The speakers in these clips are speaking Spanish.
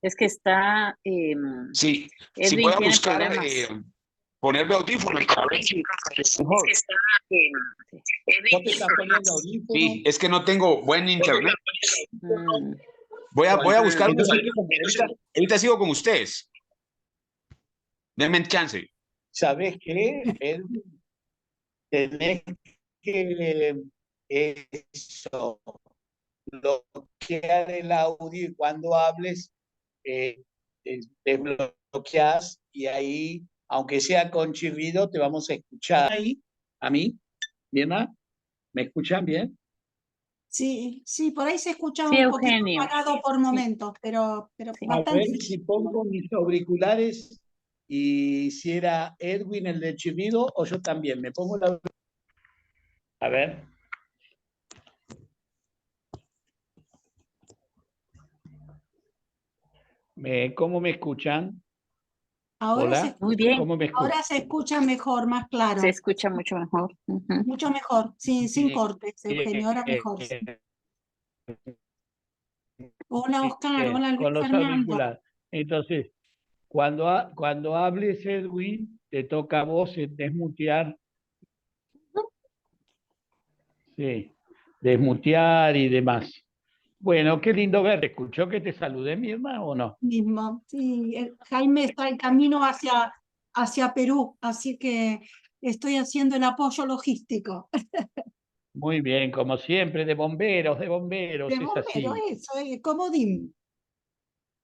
Es que está, Sí, sí voy Edwin a tiene buscar problemas. ponerme audífonos para ver si es mejor. Es que está, ¿Vos te Edwin estás tiene poniendo problemas. audífono? Sí, es que no tengo buen internet. Mm, Voy a buscar unos Entonces, audífonos. Ahorita sigo con ustedes. Denme chance. ¿sabés qué? Tenés que eso, bloquear el audio y cuando hables, desbloqueas y ahí, aunque sea con chirrido, te vamos a escuchar. Ahí, a mí, Mirna, ¿me escuchan bien? Sí, sí, por ahí se escuchaba sí, un poquito Eugenio. apagado por momentos, pero Sí. A bastante. ver si pongo mis auriculares y si era Edwin el de chirrido o yo también. Me pongo la... A ver. ¿Cómo me escuchan? Ahora se Hola, Muy escucha, bien, ¿cómo me escuchan? ahora se escucha mejor, más se claro, escucha mucho mejor. Ujú. mucho mejor, sin cortes, Eugenio, ahora mejor. Sí. Bien, Hola Oscar, hola Luis con los Fernando. auriculares. Entonces, cuando hables, Edwin, te toca a vos desmutear, sí, desmutear y demás. Bueno, qué lindo verte. ¿Escuchó que te saludé, Mirna, o no? Mismo, sí, Jaime está en camino hacia Perú, así que estoy haciendo el apoyo logístico. Muy bien, como siempre, de bomberos, De es bombero, así. eso, comodín.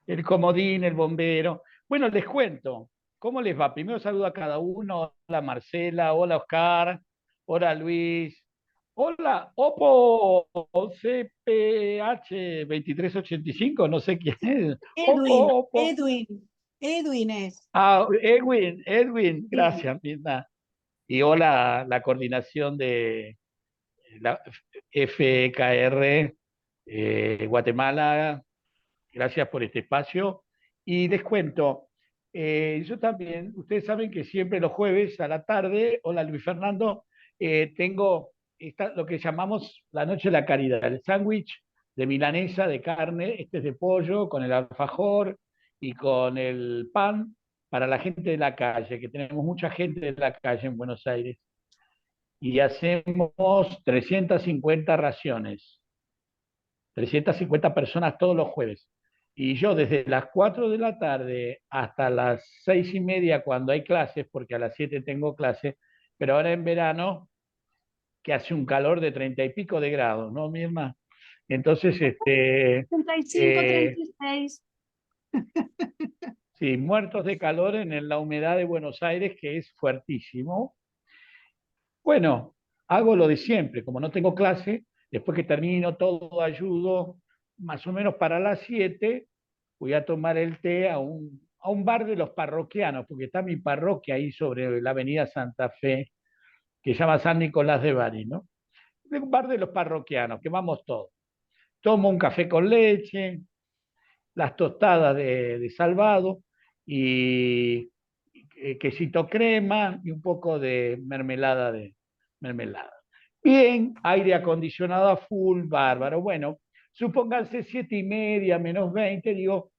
El comodín, el bombero. Bueno, les cuento. ¿Cómo les va? Primero saludo a cada uno. Hola Marcela, hola Oscar, hola Luis, hola Oppo CPH 2385, no sé quién es. Edwin, Oppo. Edwin es. Ah, Edwin, Sí. gracias, Mirna. Y hola la coordinación de la FKR Guatemala. Gracias por este espacio. Y les cuento, yo también, ustedes saben que siempre los jueves a la tarde, hola Luis Fernando, tengo lo que llamamos la noche de la caridad, el sándwich de milanesa de carne, este es de pollo, con el alfajor y con el pan para la gente de la calle, que tenemos mucha gente de la calle en Buenos Aires. Y hacemos 350 raciones, 350 personas todos los jueves. Y yo desde las 4 de la tarde hasta las 6:30 cuando hay clases, porque a las 7 tengo clases, pero ahora en verano, que hace un calor de 30 y pico de grados, ¿no, Mirna? Entonces, 35, 36. sí, muertos de calor en la humedad de Buenos Aires, que es fuertísimo. Bueno, hago lo de siempre, como no tengo clase, después que termino todo ayudo, más o menos para las 7 voy a tomar el té a un bar de los parroquianos, porque está mi parroquia ahí sobre la avenida Santa Fe, que se llama San Nicolás de Bari, ¿no? Un bar de los parroquianos, que vamos todos. Tomo un café con leche, las tostadas de salvado y quesito crema y un poco de mermelada. Bien, aire acondicionado a full, bárbaro. Bueno, supónganse 7:30, -20, digo,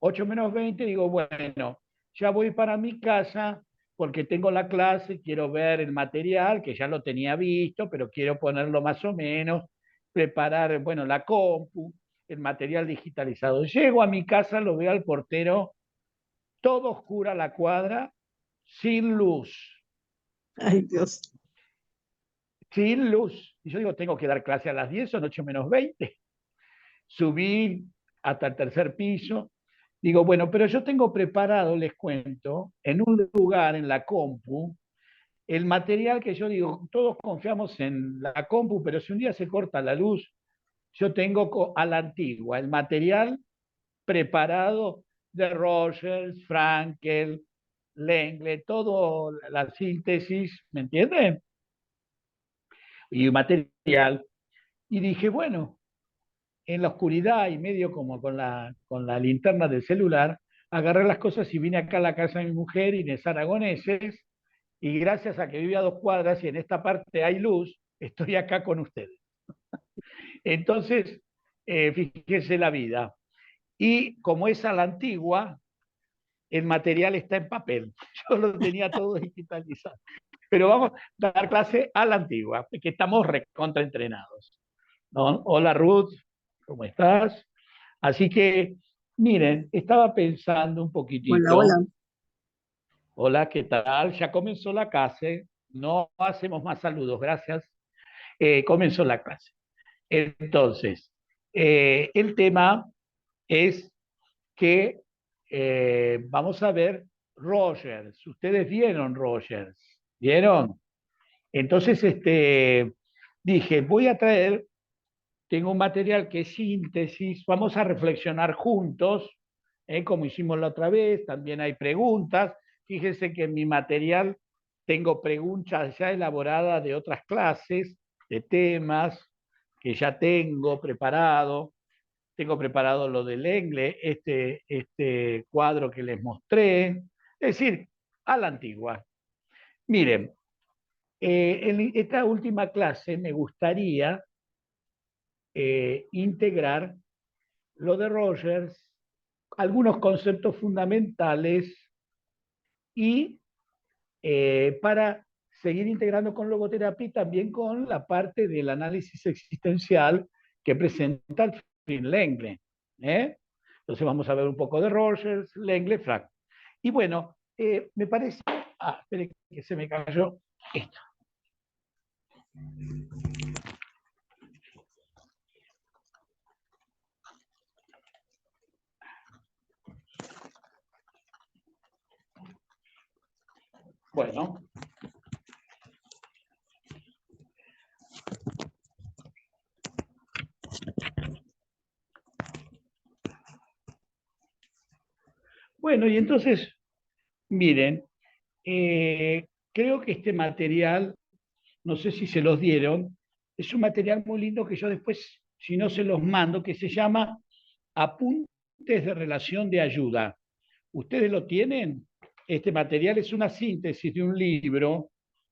8 menos 20, digo, bueno, ya voy para mi casa porque tengo la clase, quiero ver el material, que ya lo tenía visto, pero quiero ponerlo más o menos, preparar, bueno, la compu, el material digitalizado. Llego a mi casa, lo veo al portero, todo oscura la cuadra, sin luz, Ay, Dios. sin luz. Y yo digo, tengo que dar clase a las 10, son 8 menos 20. Subí hasta el tercer piso. Digo, bueno, pero yo tengo preparado, les cuento, en un lugar, en la compu, el material que yo digo, todos confiamos en la compu, pero si un día se corta la luz, yo tengo a la antigua el material preparado de Rogers, Frankel, Lengle, todo la síntesis, ¿me entienden? Y material. Y dije, bueno, en la oscuridad y medio como con la linterna del celular, agarré las cosas y vine acá a la casa de mi mujer, Inés Aragoneses, y gracias a que vive a 2 cuadras y en esta parte hay luz, estoy acá con ustedes. Entonces, fíjese la vida. Y como es a la antigua, el material está en papel. Yo lo tenía todo digitalizado. Pero vamos a dar clase a la antigua, que estamos recontraentrenados, ¿no? Hola Ruth, ¿cómo estás? Así que, miren, estaba pensando un Hola, hola. poquitito. Hola, ¿qué tal? Ya comenzó la clase. No hacemos más saludos, gracias. Comenzó la clase. Entonces, el tema es que vamos a ver Rogers. Ustedes vieron Rogers, ¿vieron? Entonces, dije, voy a traer, tengo un material que es síntesis, vamos a reflexionar juntos, como hicimos la otra vez, también hay preguntas. Fíjense que en mi material tengo preguntas ya elaboradas de otras clases, de temas que ya tengo preparado. Tengo preparado lo del Engle, este cuadro que les mostré, es decir, a la antigua. Miren, en esta última clase me gustaría integrar lo de Rogers, algunos conceptos fundamentales y para seguir integrando con logoterapia y también con la parte del análisis existencial que presenta Lengle. Entonces vamos a ver un poco de Rogers, Lengle, Frank. Y bueno, me parece... espere que se me cayó esto. Bueno. Bueno, y entonces, miren, creo que este material, no sé si se los dieron, es un material muy lindo que yo después, si no se los mando, que se llama Apuntes de Relación de Ayuda. ¿Ustedes lo tienen? Este material es una síntesis de un libro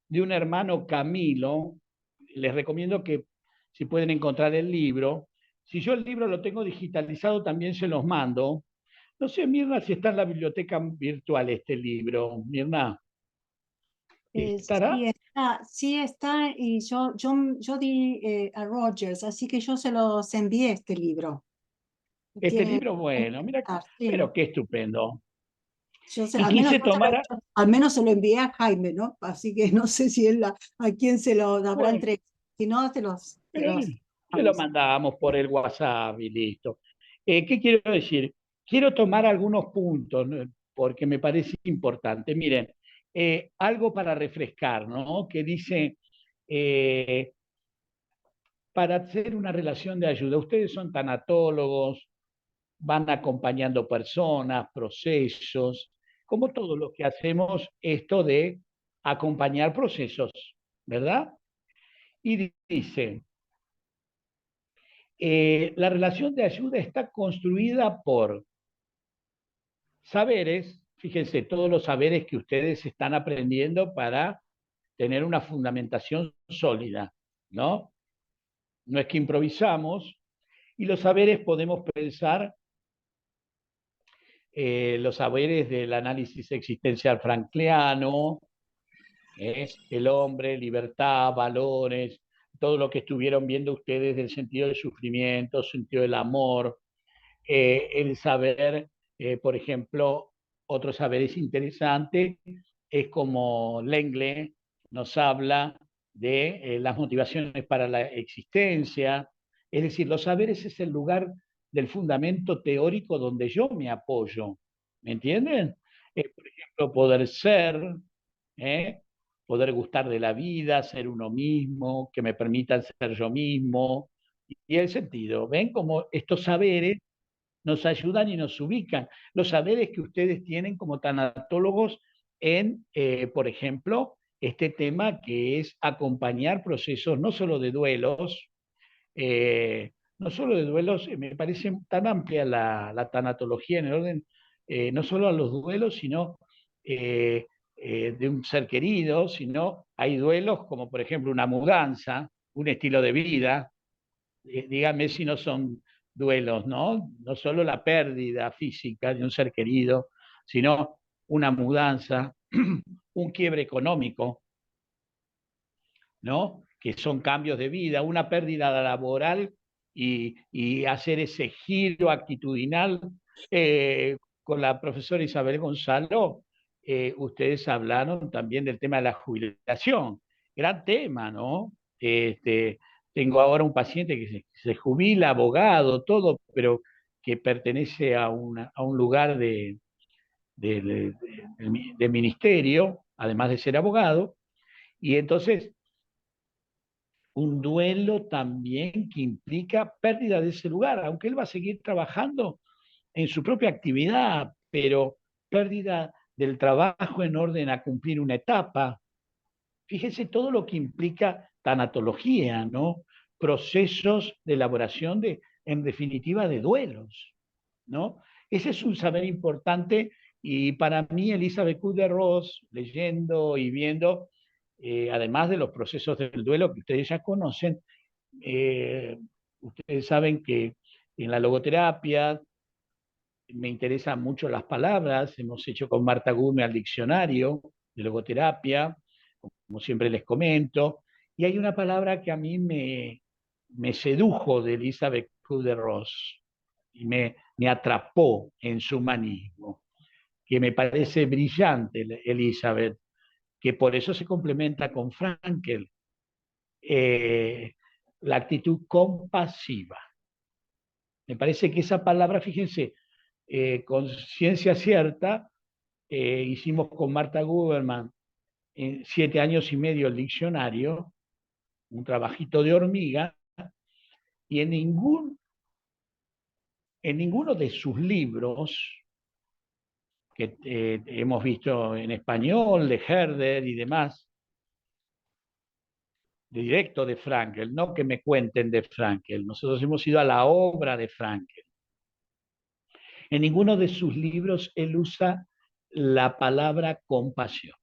de un hermano Camilo. Les recomiendo que si pueden encontrar el libro. Si yo el libro lo tengo digitalizado, también se los mando. No sé, Mirna, si está en la biblioteca virtual este libro. Mirna, ¿estará? Sí está, y yo di a Rogers, así que yo se los envié este libro. Este Tiene, libro, bueno, mira, sí. pero qué estupendo. Yo sé, Y quise tomar, al menos se lo envié a Jaime, ¿no? Así que no sé si él a quién se lo habrá bueno, entregado. Si no, te pero los se lo damos. mandábamos por el WhatsApp y listo. ¿Qué quiero decir? Quiero tomar algunos puntos, ¿no? Porque me parece importante. Miren, algo para refrescar, ¿no? Que dice, eh, para hacer una relación de ayuda, ustedes son tanatólogos, van acompañando personas, procesos, como todo lo que hacemos, esto de acompañar procesos, ¿verdad? Y dice, la relación de ayuda está construida por saberes, fíjense, todos los saberes que ustedes están aprendiendo para tener una fundamentación sólida, ¿no? No es que improvisamos, y los saberes podemos pensar los saberes del análisis existencial frankliano, el hombre, libertad, valores, todo lo que estuvieron viendo ustedes del sentido del sufrimiento, sentido del amor, el saber, por ejemplo, otro saber es interesante, es como Lengle nos habla de las motivaciones para la existencia, es decir, los saberes es el lugar del fundamento teórico donde yo me apoyo, ¿me entienden? Por ejemplo, poder ser, ¿eh? Poder gustar de la vida, ser uno mismo, que me permitan ser yo mismo, y el sentido, ¿ven? Como estos saberes nos ayudan y nos ubican. Los saberes que ustedes tienen como tanatólogos en, por ejemplo, este tema que es acompañar procesos no solo de duelos, no solo de duelos, me parece tan amplia la tanatología en el orden, no solo a los duelos, sino de un ser querido, sino hay duelos como por ejemplo una mudanza, un estilo de vida, díganme si no son duelos, ¿no? No solo la pérdida física de un ser querido, sino una mudanza, un quiebre económico, ¿no? Que son cambios de vida, una pérdida laboral y hacer ese giro actitudinal. Con la profesora Isabel Gonzalo, ustedes hablaron también del tema de la jubilación. Gran tema, ¿no? Tengo ahora un paciente que se jubila, abogado, todo, pero que pertenece a un lugar de ministerio, además de ser abogado, y entonces un duelo también que implica pérdida de ese lugar, aunque él va a seguir trabajando en su propia actividad, pero pérdida del trabajo en orden a cumplir una etapa. Fíjese todo lo que implica tanatología, ¿no? Procesos de elaboración en definitiva, de duelos, ¿no? Ese es un saber importante y para mí Elizabeth Kubler-Ross, leyendo y viendo, además de los procesos del duelo que ustedes ya conocen, ustedes saben que en la logoterapia me interesan mucho las palabras, hemos hecho con Marta Gume al diccionario de logoterapia, como siempre les comento, y hay una palabra que a mí me sedujo de Elizabeth Kubler-Ross y me atrapó en su humanismo, que me parece brillante, Elizabeth, que por eso se complementa con Frankel, la actitud compasiva. Me parece que esa palabra, fíjense, con ciencia cierta, hicimos con Marta Guberman en 7 años y medio el diccionario, un trabajito de hormiga, y en ninguno de sus libros, que hemos visto en español, de Herder y demás, de directo de Frankel, no que me cuenten de Frankel, nosotros hemos ido a la obra de Frankel. En ninguno de sus libros él usa la palabra compasión.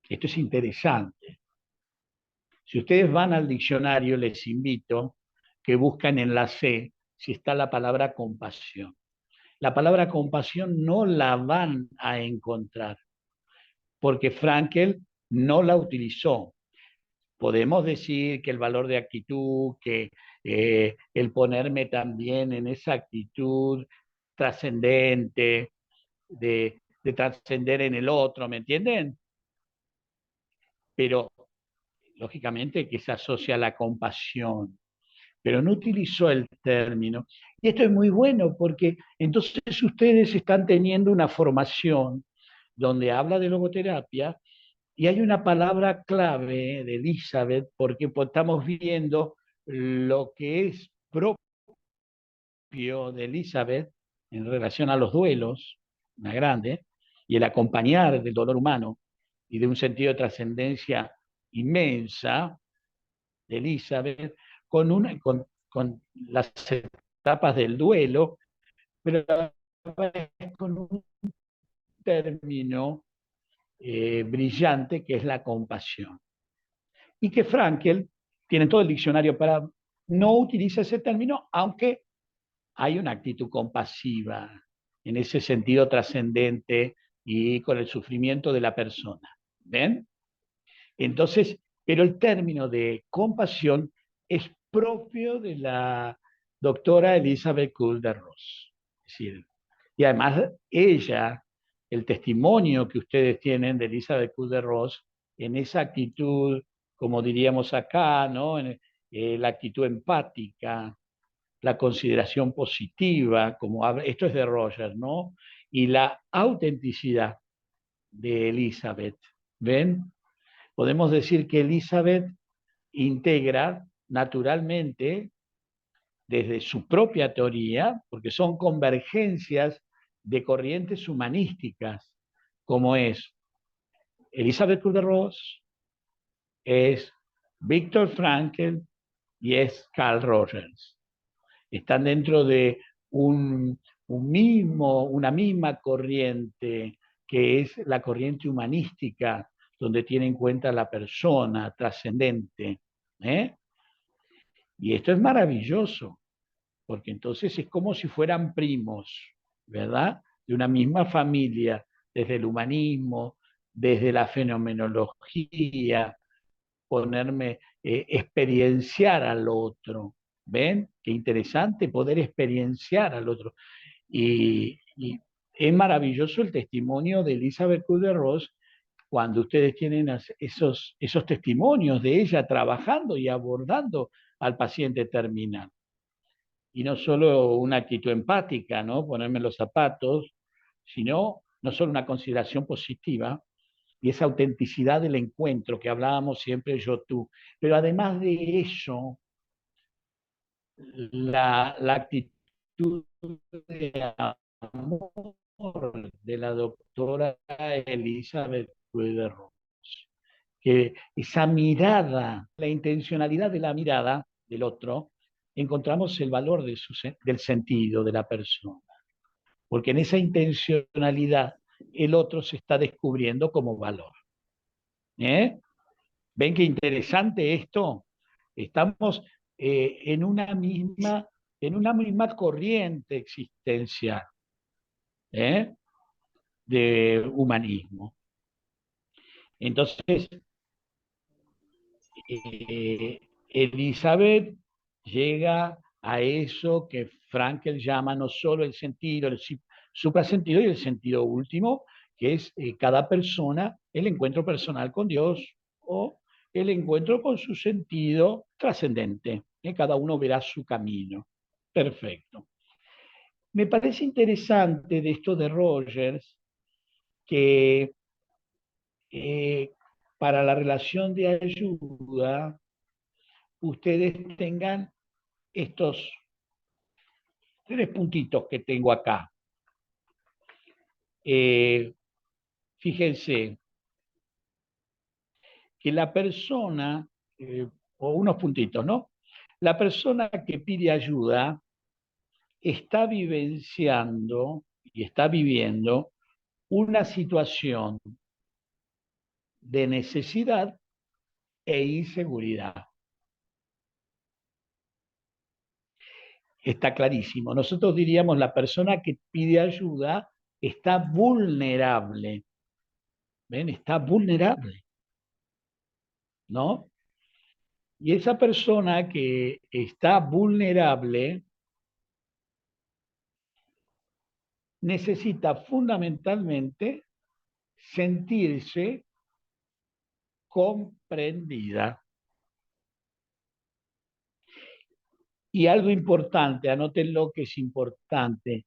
Esto es interesante. Si ustedes van al diccionario, les invito que busquen en la C si está la palabra compasión. La palabra compasión no la van a encontrar, porque Frankel no la utilizó. Podemos decir que el valor de actitud, que el ponerme también en esa actitud trascendente, de trascender en el otro, ¿me entienden? Pero lógicamente que se asocia a la compasión, pero no utilizó el término. Y esto es muy bueno porque entonces ustedes están teniendo una formación donde habla de logoterapia y hay una palabra clave de Elizabeth porque estamos viendo lo que es propio de Elizabeth en relación a los duelos, una grande, y el acompañar del dolor humano y de un sentido de trascendencia inmensa de Elizabeth, con las etapas del duelo, pero con un término brillante que es la compasión. Y que Frankel tiene todo el diccionario para no utiliza ese término, aunque hay una actitud compasiva en ese sentido trascendente y con el sufrimiento de la persona. ¿Ven? Entonces, pero el término de compasión es propio de la doctora Elizabeth Kubler-Ross. Es decir, y además ella, el testimonio que ustedes tienen de Elizabeth Kubler-Ross en esa actitud, como diríamos acá, ¿no? La actitud empática, la consideración positiva, como esto es de Rogers, ¿no? Y la autenticidad de Elizabeth. ¿Ven? Podemos decir que Elizabeth integra naturalmente desde su propia teoría, porque son convergencias de corrientes humanísticas, como es Elizabeth Kubler-Ross, es Viktor Frankl y es Carl Rogers. Están dentro de una misma corriente, que es la corriente humanística, donde tiene en cuenta la persona trascendente. Y esto es maravilloso, porque entonces es como si fueran primos, ¿verdad? De una misma familia, desde el humanismo, desde la fenomenología, ponerme, experienciar al otro. ¿Ven? Qué interesante poder experienciar al otro. Y es maravilloso el testimonio de Elizabeth Kubler-Ross cuando ustedes tienen esos testimonios de ella trabajando y abordando al paciente terminal. Y no solo una actitud empática, ¿no? Ponerme los zapatos, sino no solo una consideración positiva y esa autenticidad del encuentro que hablábamos siempre yo-tú. Pero además de eso, la actitud de amor de la doctora Elizabeth Kubler-Ross, que esa mirada, la intencionalidad de la mirada del otro, encontramos el valor del sentido de la persona, porque en esa intencionalidad el otro se está descubriendo como valor. ¿Eh? ¿Ven qué interesante esto? Estamos en una misma corriente existencial, ¿eh? De humanismo. Entonces, Elizabeth llega a eso que Frankl llama no solo el sentido, el suprasentido y el sentido último, que es cada persona, el encuentro personal con Dios o el encuentro con su sentido trascendente. Cada uno verá su camino. Perfecto. Me parece interesante de esto de Rogers que para la relación de ayuda ustedes tengan estos 3 puntitos que tengo acá. Fíjense que la persona, o unos puntitos, ¿no? La persona que pide ayuda está vivenciando y está viviendo una situación de necesidad e inseguridad. Está clarísimo. Nosotros diríamos la persona que pide ayuda está vulnerable. ¿Ven? Está vulnerable, ¿no? Y esa persona que está vulnerable necesita fundamentalmente sentirse comprendida. Y algo importante, anoten lo que es importante,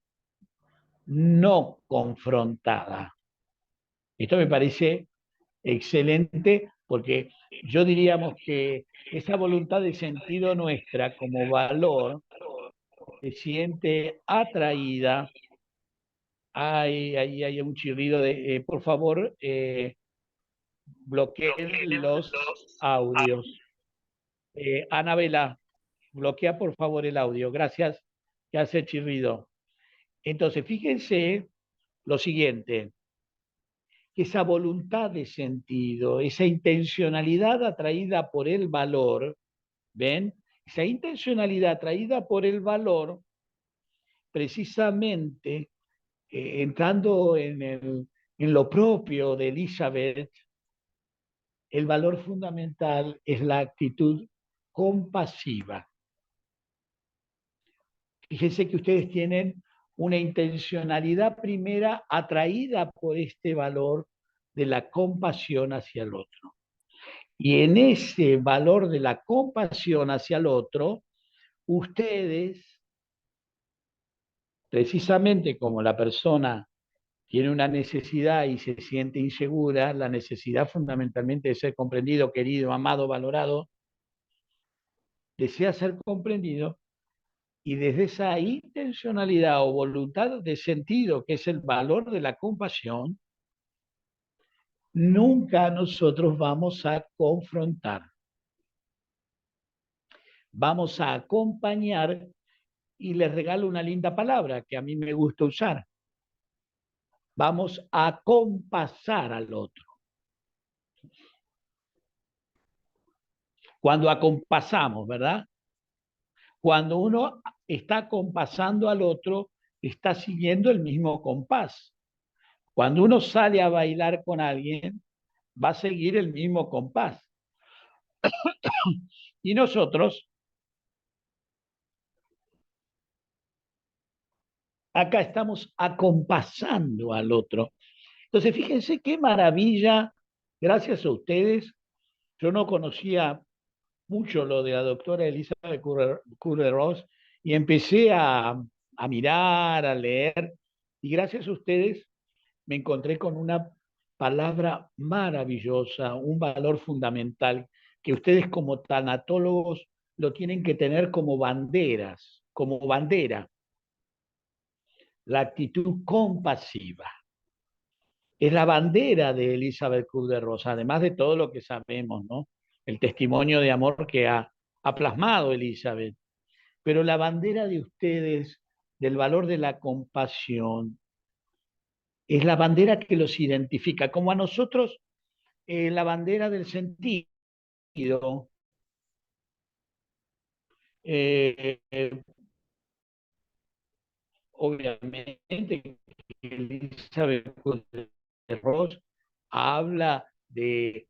no confrontada. Esto me parece excelente porque yo diríamos que esa voluntad de sentido nuestra como valor se siente atraída. Hay un chirrido de, por favor, bloqueen los audios. Anabela, bloquea por favor el audio. Gracias, que hace chirrido. Entonces, fíjense lo siguiente, que esa voluntad de sentido, esa intencionalidad atraída por el valor, ¿ven? Esa intencionalidad atraída por el valor, precisamente entrando en lo propio de Elizabeth, el valor fundamental es la actitud compasiva. Fíjense que ustedes tienen una intencionalidad primera atraída por este valor de la compasión hacia el otro. Y en ese valor de la compasión hacia el otro, ustedes, precisamente como la persona tiene una necesidad y se siente insegura, la necesidad fundamentalmente de ser comprendido, querido, amado, valorado, desea ser comprendido y desde esa intencionalidad o voluntad de sentido, que es el valor de la compasión, nunca nosotros vamos a confrontar. Vamos a acompañar y les regalo una linda palabra que a mí me gusta usar. Vamos a acompasar al otro. Cuando acompasamos, ¿verdad? Cuando uno está compasando al otro, está siguiendo el mismo compás. Cuando uno sale a bailar con alguien, va a seguir el mismo compás. Y nosotros, acá estamos acompasando al otro. Entonces, fíjense qué maravilla, gracias a ustedes. Yo no conocía mucho lo de la doctora Elizabeth Kubler-Ross y empecé a mirar, a leer, y gracias a ustedes me encontré con una palabra maravillosa, un valor fundamental que ustedes como tanatólogos lo tienen que tener como banderas, como bandera, la actitud compasiva. Es la bandera de Elizabeth Kubler-Ross, además de todo lo que sabemos, ¿no? El testimonio de amor que ha plasmado Elizabeth. Pero la bandera de ustedes, del valor de la compasión, es la bandera que los identifica, como a nosotros la bandera del sentido. Eh, eh, Obviamente, Elizabeth Ross habla de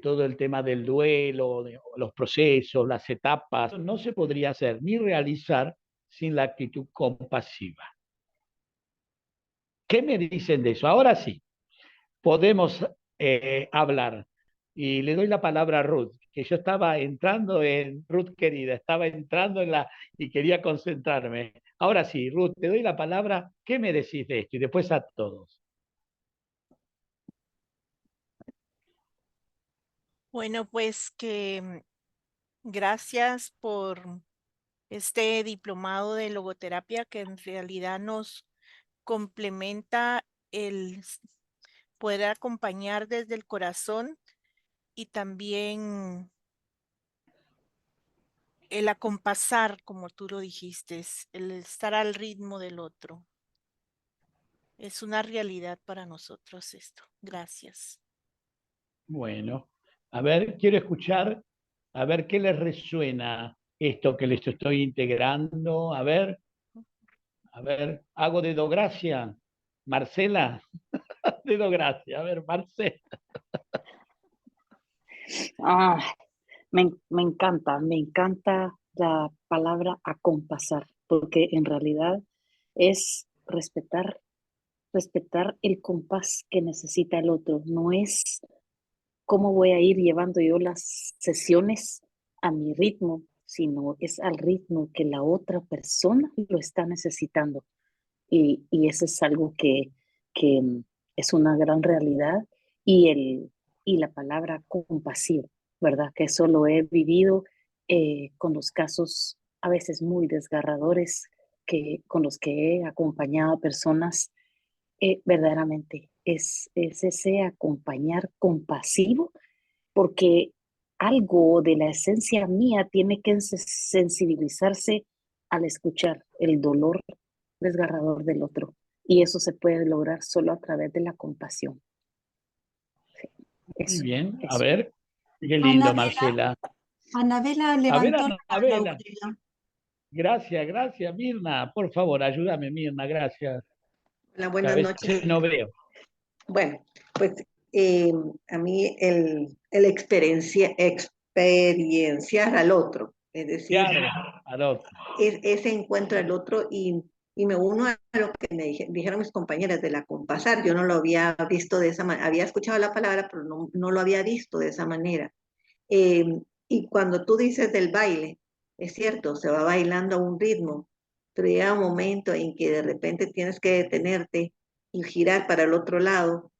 todo el tema del duelo, de los procesos, las etapas. No se podría hacer ni realizar sin la actitud compasiva. ¿Qué me dicen de eso? Ahora sí, podemos hablar. Y le doy la palabra a Ruth, que yo estaba entrando Ruth querida, estaba entrando y quería concentrarme. Ahora sí, Ruth, te doy la palabra. ¿Qué me decís de esto? Y después a todos. Bueno, pues que gracias por este diplomado de logoterapia que en realidad nos complementa el poder acompañar desde el corazón y también el acompasar, como tú lo dijiste, el estar al ritmo del otro. Es una realidad para nosotros esto. Gracias. Bueno, a ver, quiero escuchar, a ver qué les resuena esto que les estoy integrando. A ver, hago dedo gracia. Marcela, dedo gracia. A ver, Marcela. Ah, me encanta la palabra acompasar, porque en realidad es respetar el compás que necesita el otro. No es cómo voy a ir llevando yo las sesiones a mi ritmo, sino es al ritmo que la otra persona lo está necesitando. Y eso es algo que es una gran realidad. Y la palabra compasivo, ¿verdad? Que eso lo he vivido con los casos a veces muy desgarradores con los que he acompañado a personas. Verdaderamente es ese acompañar compasivo, porque algo de la esencia mía tiene que sensibilizarse al escuchar el dolor desgarrador del otro. Y eso se puede lograr solo a través de la compasión. Sí, Muy eso, bien, a eso. ver, qué lindo, Marcela. Anabela A ver, levantó la mano, Anabela. Eugenia. Gracias, Mirna. Por favor, ayúdame, Mirna, gracias. Hola, Que a buenas noches. veces no veo. Bueno, pues a mí el experienciar al otro, es decir, Claro, al otro. ese encuentro al otro y me uno a lo que me dijeron mis compañeras de la compasar. Yo no lo había visto de esa manera, había escuchado la palabra, pero no lo había visto de esa manera. Eh, y cuando tú dices del baile, es cierto, se va bailando a un ritmo, pero llega un momento en que de repente tienes que detenerte y girar para el otro lado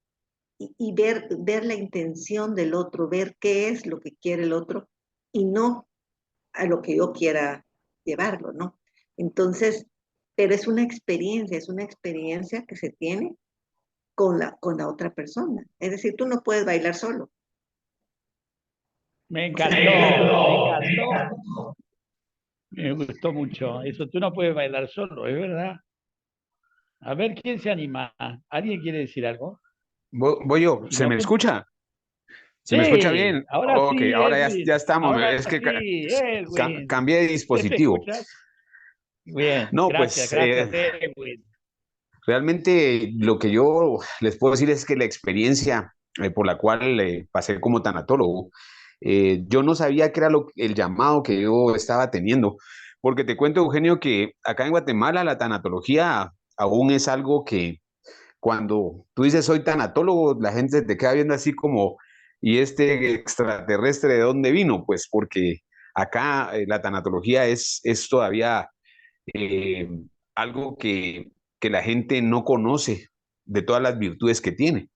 y ver la intención del otro, ver qué es lo que quiere el otro y no a lo que yo quiera llevarlo, ¿no? Entonces, pero es una experiencia que se tiene con la otra persona. Es decir, tú no puedes bailar solo. Me encantó. Me gustó mucho. Eso tú no puedes bailar solo, es verdad. A ver quién se anima. ¿Alguien quiere decir algo? Voy yo, ¿se Si no, me escucha? ¿Se me escucha Sí, bien? ahora Ok, sí, ahora ya, Edwin. ya estamos. Ahora Es que sí, Edwin. cambié de ¿Usted me dispositivo. escucha? Bien, No, gracias, pues gracias, Edwin. realmente lo que yo les puedo decir es que la experiencia por la cual pasé como tanatólogo, yo no sabía qué era el llamado que yo estaba teniendo, porque te cuento, Eugenio, que acá en Guatemala la tanatología aún es algo que cuando tú dices soy tanatólogo, la gente te queda viendo así como, ¿y este extraterrestre de dónde vino? Pues porque acá la tanatología es todavía eh, algo que la gente no conoce de todas las virtudes que tiene.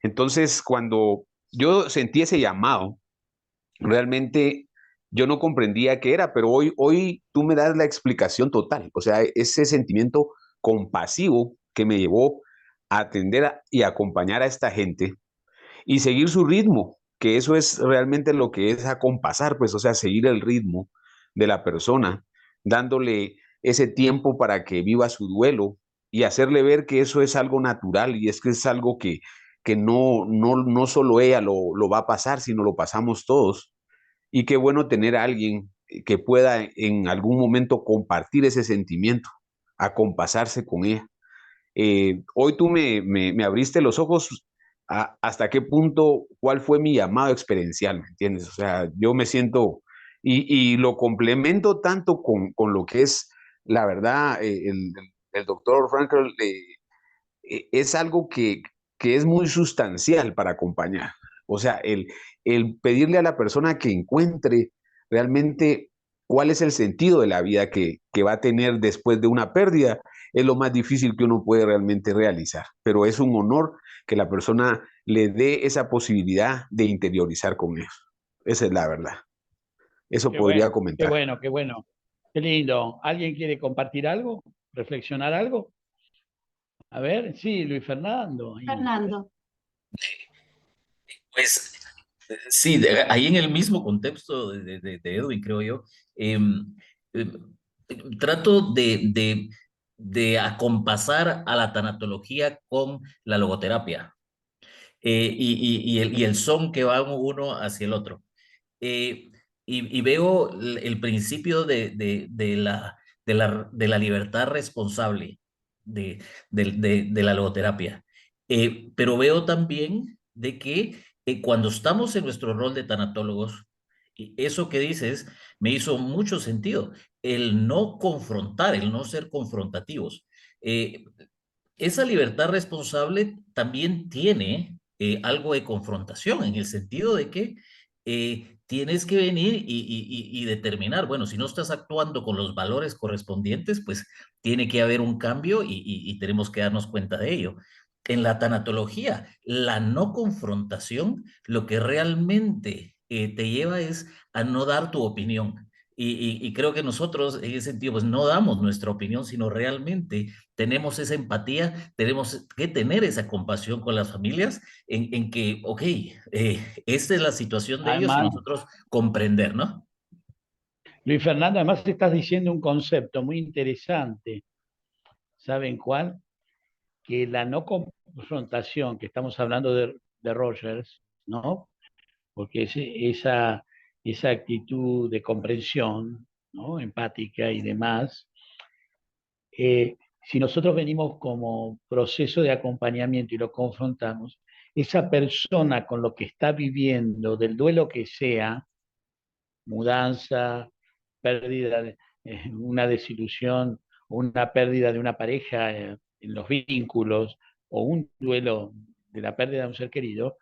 Entonces, cuando yo sentí ese llamado, realmente yo no comprendía qué era, pero hoy tú me das la explicación total. O sea, ese sentimiento compasivo que me llevó a atender y acompañar a esta gente y seguir su ritmo, que eso es realmente lo que es acompasar, pues, o sea, seguir el ritmo de la persona, dándole ese tiempo para que viva su duelo y hacerle ver que eso es algo natural y es que es algo que no solo ella lo va a pasar, sino lo pasamos todos. Y qué bueno tener a alguien que pueda en algún momento compartir ese sentimiento, acompasarse con ella. Hoy tú me abriste los ojos hasta qué punto, cuál fue mi llamado experiencial, ¿me entiendes? O sea, yo me siento y lo complemento tanto con lo que es, la verdad, el doctor Frankel es algo que es muy sustancial para acompañar. O sea, el pedirle a la persona que encuentre realmente cuál es el sentido de la vida que va a tener después de una pérdida es lo más difícil que uno puede realmente realizar. Pero es un honor que la persona le dé esa posibilidad de interiorizar con eso. Esa es la verdad. Eso Qué podría bueno, qué comentar. bueno, qué bueno. Qué lindo. ¿Alguien quiere compartir algo? ¿Reflexionar algo? A ver, sí, Luis Fernando. Fernando. Pues sí, ahí en el mismo contexto de Edwin, creo yo, em, trato de acompasar a la tanatología con la logoterapia y el son que va uno hacia el otro. Eh, y veo el principio de la libertad responsable de la logoterapia. Pero veo también de que cuando estamos en nuestro rol de tanatólogos, y eso que dices me hizo mucho sentido, el no confrontar, el no ser confrontativos. Eh, Esa libertad responsable también tiene algo de confrontación en el sentido de que tienes que venir y determinar, bueno, si no estás actuando con los valores correspondientes, pues tiene que haber un cambio y tenemos que darnos cuenta de ello. En la tanatología, la no confrontación lo que realmente te lleva es a no dar tu opinión. Y creo que nosotros en ese sentido pues no damos nuestra opinión, sino realmente tenemos esa empatía, tenemos que tener esa compasión con las familias en que, ok, esta es la situación de ellos y Además, nosotros comprender, ¿no? Luis Fernando, además estás diciendo un concepto muy interesante. ¿Saben cuál? Que la no confrontación, que estamos hablando de Rogers, ¿no? Porque esa actitud de comprensión, ¿no? Empática y demás, si nosotros venimos como proceso de acompañamiento y lo confrontamos, esa persona con lo que está viviendo, del duelo que sea, mudanza, pérdida, una desilusión, una pérdida de una pareja en los vínculos, o un duelo de la pérdida de un ser querido,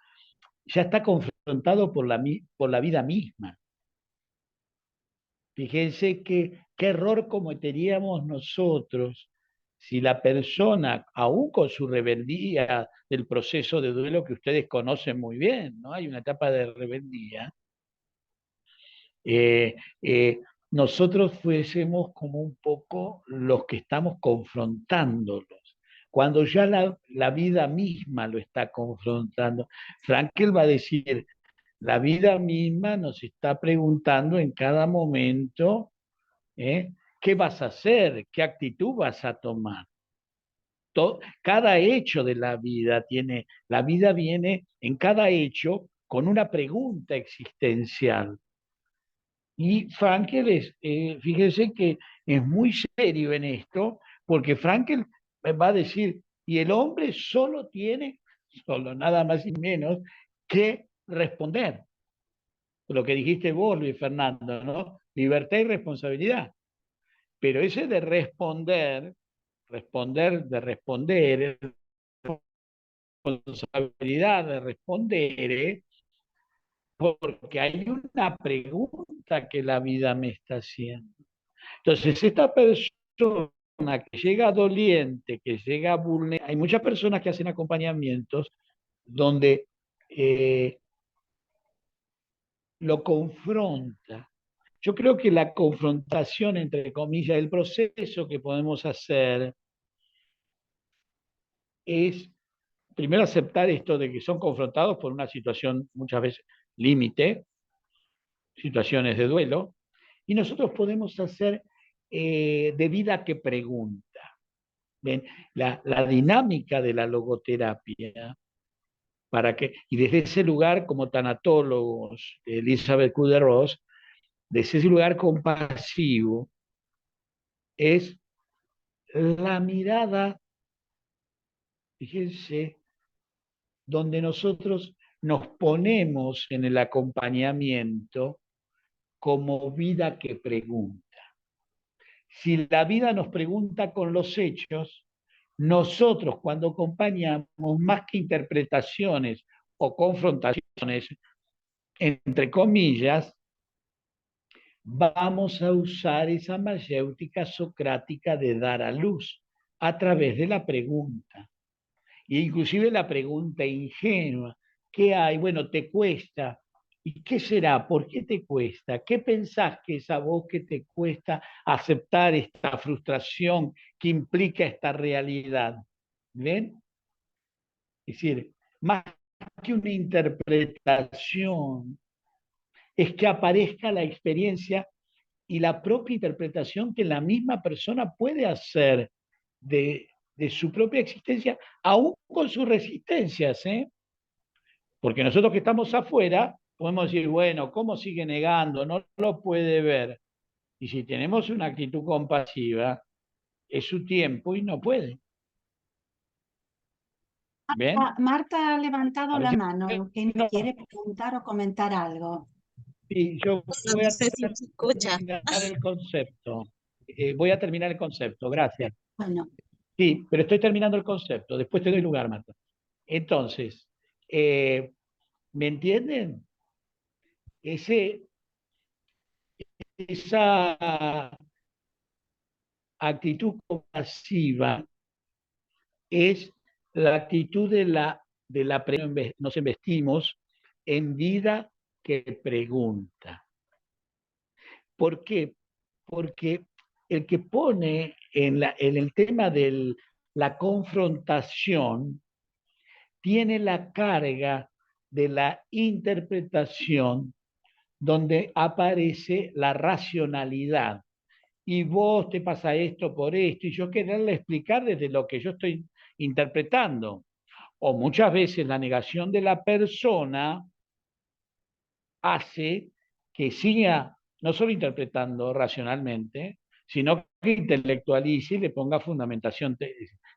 ya está confrontado por la vida misma. Fíjense qué error cometeríamos nosotros si la persona, aún con su rebeldía del proceso de duelo que ustedes conocen muy bien, ¿no? Hay una etapa de rebeldía. Eh, eh, Nosotros fuésemos como un poco los que estamos confrontándolos, cuando ya la vida misma lo está confrontando. Frankel va a decir, la vida misma nos está preguntando en cada momento, ¿eh? ¿Qué vas a hacer? ¿Qué actitud vas a tomar? Cada hecho de la vida viene en cada hecho con una pregunta existencial. Y Frankel fíjese que es muy serio en esto, porque Frankel va a decir, y el hombre solo tiene, solo nada más y menos, que responder. Lo que dijiste vos, Luis Fernando, ¿no? Libertad y responsabilidad. Pero ese de responder, responsabilidad de responder, porque hay una pregunta que la vida me está haciendo. Entonces, esta persona que llega doliente, que llega vulnerable, hay muchas personas que hacen acompañamientos donde lo confronta. Yo creo que la confrontación, entre comillas, el proceso que podemos hacer es primero aceptar esto de que son confrontados por una situación muchas veces límite, situaciones de duelo, y nosotros podemos hacer de vida que pregunta. ¿Ven? La dinámica de la logoterapia, y desde ese lugar como tanatólogos, Elizabeth Kubler-Ross, desde ese lugar compasivo, es la mirada, fíjense, donde nosotros nos ponemos en el acompañamiento como vida que pregunta. Si la vida nos pregunta con los hechos, nosotros cuando acompañamos, más que interpretaciones o confrontaciones, entre comillas, vamos a usar esa mayéutica socrática de dar a luz a través de la pregunta. E inclusive la pregunta ingenua, ¿qué hay? Bueno, te cuesta. ¿Y qué será? ¿Por qué te cuesta? ¿Qué pensás que es a vos que te cuesta aceptar esta frustración que implica esta realidad? ¿Ven? Es decir, más que una interpretación, es que aparezca la experiencia y la propia interpretación que la misma persona puede hacer de su propia existencia, aún con sus resistencias, ¿eh? Porque nosotros que estamos afuera, podemos decir, bueno, ¿cómo sigue negando? No lo puede ver. Y si tenemos una actitud compasiva, es su tiempo y no puede. ¿Ven? Marta ha levantado A ver la si mano, que no, quiere preguntar o comentar algo. sí, yo voy No a sé si se escucha. terminar el concepto. Voy a terminar el concepto, gracias. Bueno, Sí, pero estoy terminando el concepto. Después te doy lugar, Marta. Entonces, ¿me entienden? Esa actitud compasiva es la actitud nos investimos en vida que pregunta. ¿Por qué? Porque el que pone en el tema de la confrontación tiene la carga de la interpretación donde aparece la racionalidad. Y vos te pasa esto por esto, y yo quererle explicar desde lo que yo estoy interpretando. O muchas veces la negación de la persona hace que siga no solo interpretando racionalmente, sino que intelectualice y le ponga fundamentación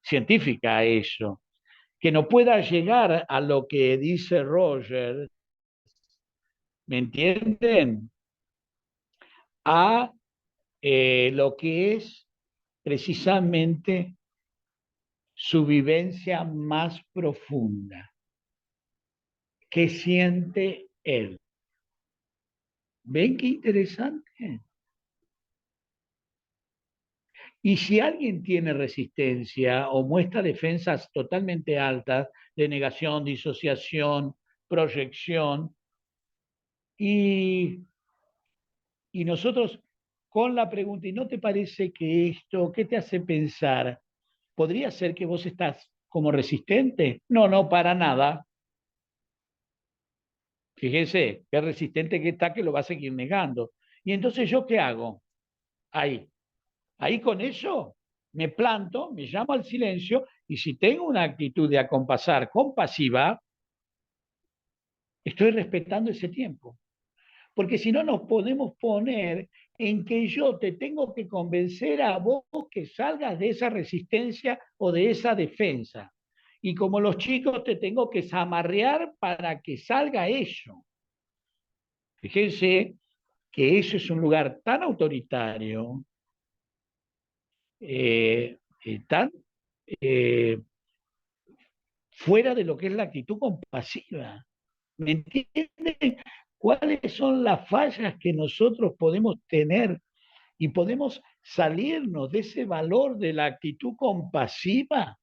científica a eso. Que no pueda llegar a lo que dice Roger, ¿me entienden? A lo que es precisamente su vivencia más profunda. ¿Qué siente él? ¿Ven qué interesante? Y si alguien tiene resistencia o muestra defensas totalmente altas de negación, disociación, proyección, y nosotros con la pregunta, ¿y no te parece que esto, qué te hace pensar? ¿Podría ser que vos estás como resistente? No, no, para nada. Fíjese, qué resistente que está, que lo va a seguir negando. Y entonces, ¿yo qué hago? Ahí con eso me planto, me llamo al silencio, y si tengo una actitud de acompasar compasiva, estoy respetando ese tiempo. Porque si no nos podemos poner en que yo te tengo que convencer a vos que salgas de esa resistencia o de esa defensa. Y como los chicos te tengo que zamarrear para que salga eso. Fíjense que eso es un lugar tan autoritario, tan fuera de lo que es la actitud compasiva. ¿Me entienden? ¿Cuáles son las fallas que nosotros podemos tener y podemos salirnos de ese valor de la actitud compasiva?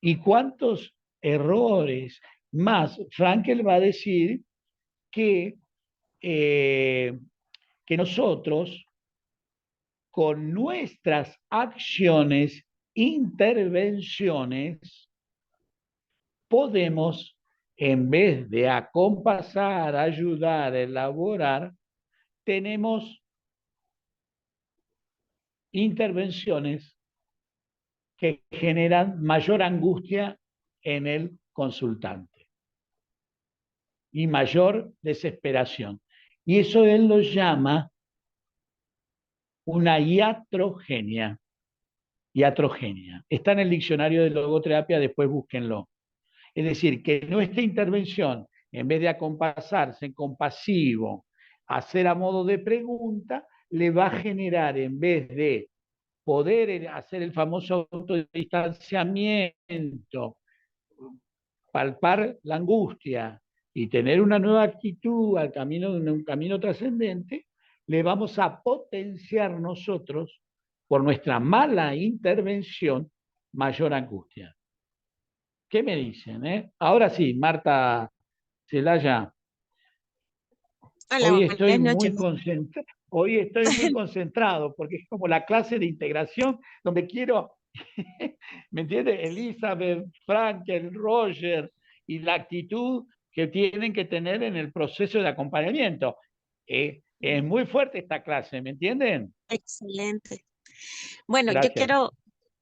¿Y cuántos errores más? Frankel va a decir que, que nosotros, con nuestras acciones, intervenciones, podemos, en vez de acompasar, ayudar, elaborar, tenemos intervenciones que generan mayor angustia en el consultante y mayor desesperación. Y eso él lo llama una iatrogenia. Iatrogenia. Está en el diccionario de logoterapia, después búsquenlo. Es decir, que nuestra intervención, en vez de acompasarse en compasivo, hacer a modo de pregunta, le va a generar, en vez de poder hacer el famoso autodistanciamiento, palpar la angustia y tener una nueva actitud al camino, un camino trascendente, le vamos a potenciar nosotros, por nuestra mala intervención, mayor angustia. ¿Qué me dicen? Ahora sí, Marta Celaya, Hola, hoy buenas estoy noches. muy concentrado. Hoy estoy muy concentrado porque es como la clase de integración donde quiero, ¿me entiende? Elizabeth, Frankel, Roger y la actitud que tienen que tener en el proceso de acompañamiento. Es muy fuerte esta clase, ¿me entienden? Excelente. Bueno, yo Gracias. quiero,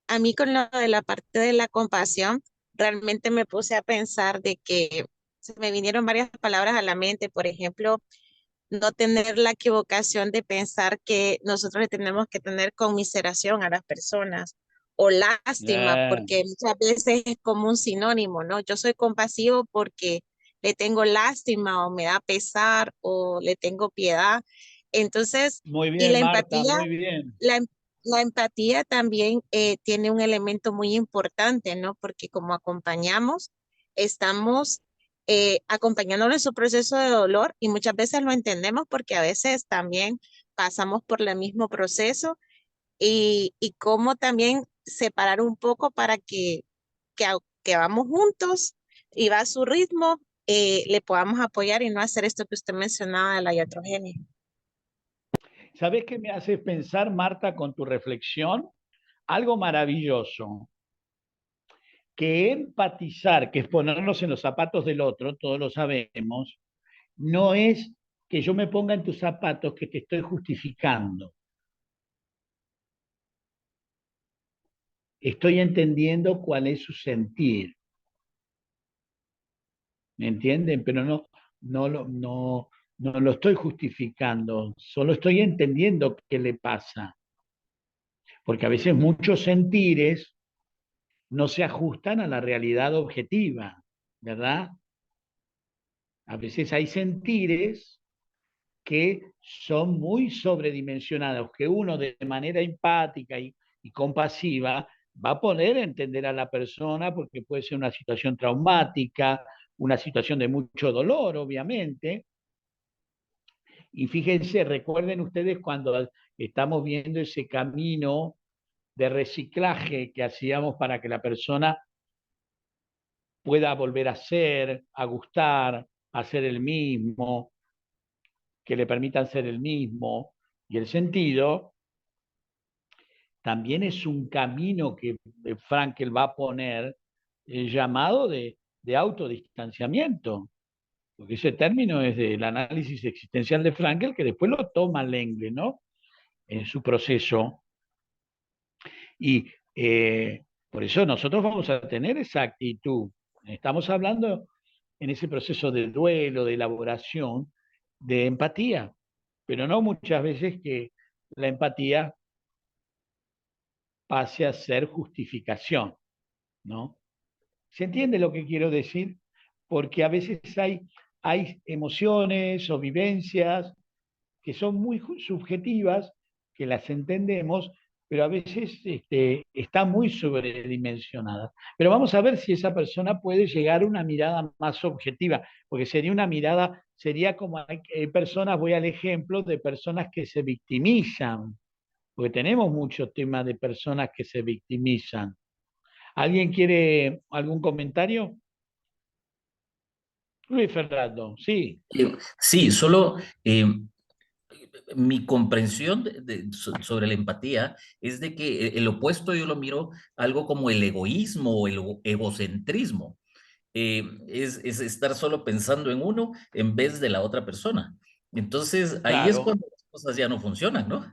a mí con lo de la parte de la compasión, realmente me puse a pensar de que se me vinieron varias palabras a la mente, por ejemplo, no tener la equivocación de pensar que nosotros le tenemos que tener conmiseración a las personas o lástima, porque muchas veces es como un sinónimo, ¿no? Yo soy compasivo porque le tengo lástima o me da pesar o le tengo piedad. Entonces, Muy y bien, Marta, muy bien. la empatía también tiene un elemento muy importante, ¿no? Porque como acompañamos, estamos acompañándolo en su proceso de dolor y muchas veces lo entendemos porque a veces también pasamos por el mismo proceso y cómo también separar un poco para que vamos juntos y va a su ritmo, le podamos apoyar y no hacer esto que usted mencionaba de la iatrogenia. ¿Sabés qué me haces pensar, Marta, con tu reflexión? Algo maravilloso. Que empatizar, que es ponernos en los zapatos del otro, todos lo sabemos, no es que yo me ponga en tus zapatos que te estoy justificando. Estoy entendiendo cuál es su sentir. ¿Me entienden? Pero no lo estoy justificando, solo estoy entendiendo qué le pasa. Porque a veces muchos sentires no se ajustan a la realidad objetiva, ¿verdad? A veces hay sentires que son muy sobredimensionados, que uno de manera empática y compasiva va a poder entender a la persona porque puede ser una situación traumática, una situación de mucho dolor, obviamente. Y fíjense, recuerden ustedes cuando estamos viendo ese camino de reciclaje que hacíamos para que la persona pueda volver a ser, a gustar, a ser el mismo, que le permitan ser el mismo, y el sentido también es un camino que Frankel va a poner llamado de autodistanciamiento, porque ese término es del análisis existencial de Frankel, que después lo toma Lengle, ¿no? En su proceso. Y por eso nosotros vamos a tener esa actitud. Estamos hablando en ese proceso de duelo, de elaboración, de empatía, pero no muchas veces que la empatía pase a ser justificación, ¿no? ¿Se entiende lo que quiero decir? Porque a veces hay emociones o vivencias que son muy subjetivas, que las entendemos, pero a veces están muy sobredimensionadas. Pero vamos a ver si esa persona puede llegar a una mirada más objetiva, porque sería una mirada, sería como hay personas, voy al ejemplo, de personas que se victimizan, porque tenemos muchos temas de personas que se victimizan. ¿Alguien quiere algún comentario? Luis Fernando, sí. Sí, solo mi comprensión sobre la empatía es de que el opuesto yo lo miro algo como el egoísmo o el egocentrismo. Es estar solo pensando en uno en vez de la otra persona. Entonces, ahí es Claro, cuando las cosas ya no funcionan, ¿no?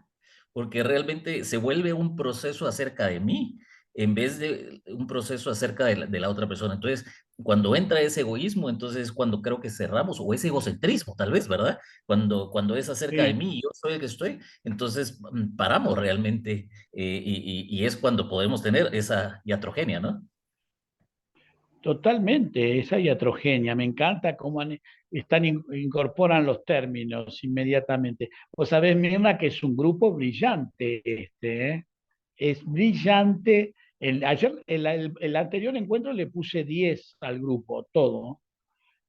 Porque realmente se vuelve un proceso acerca de mí en vez de un proceso acerca de la otra persona. Entonces, cuando entra ese egoísmo, entonces es cuando creo que cerramos, o ese egocentrismo, tal vez, ¿verdad? Cuando es acerca de sí. mí y yo soy el que estoy, entonces paramos realmente y es cuando podemos tener esa iatrogenia, ¿no? Totalmente, esa iatrogenia. Me encanta cómo incorporan los términos inmediatamente. Vos sabés, Mirna, que es un grupo brillante ¿eh? Es brillante. El anterior encuentro le puse 10 al grupo, todo.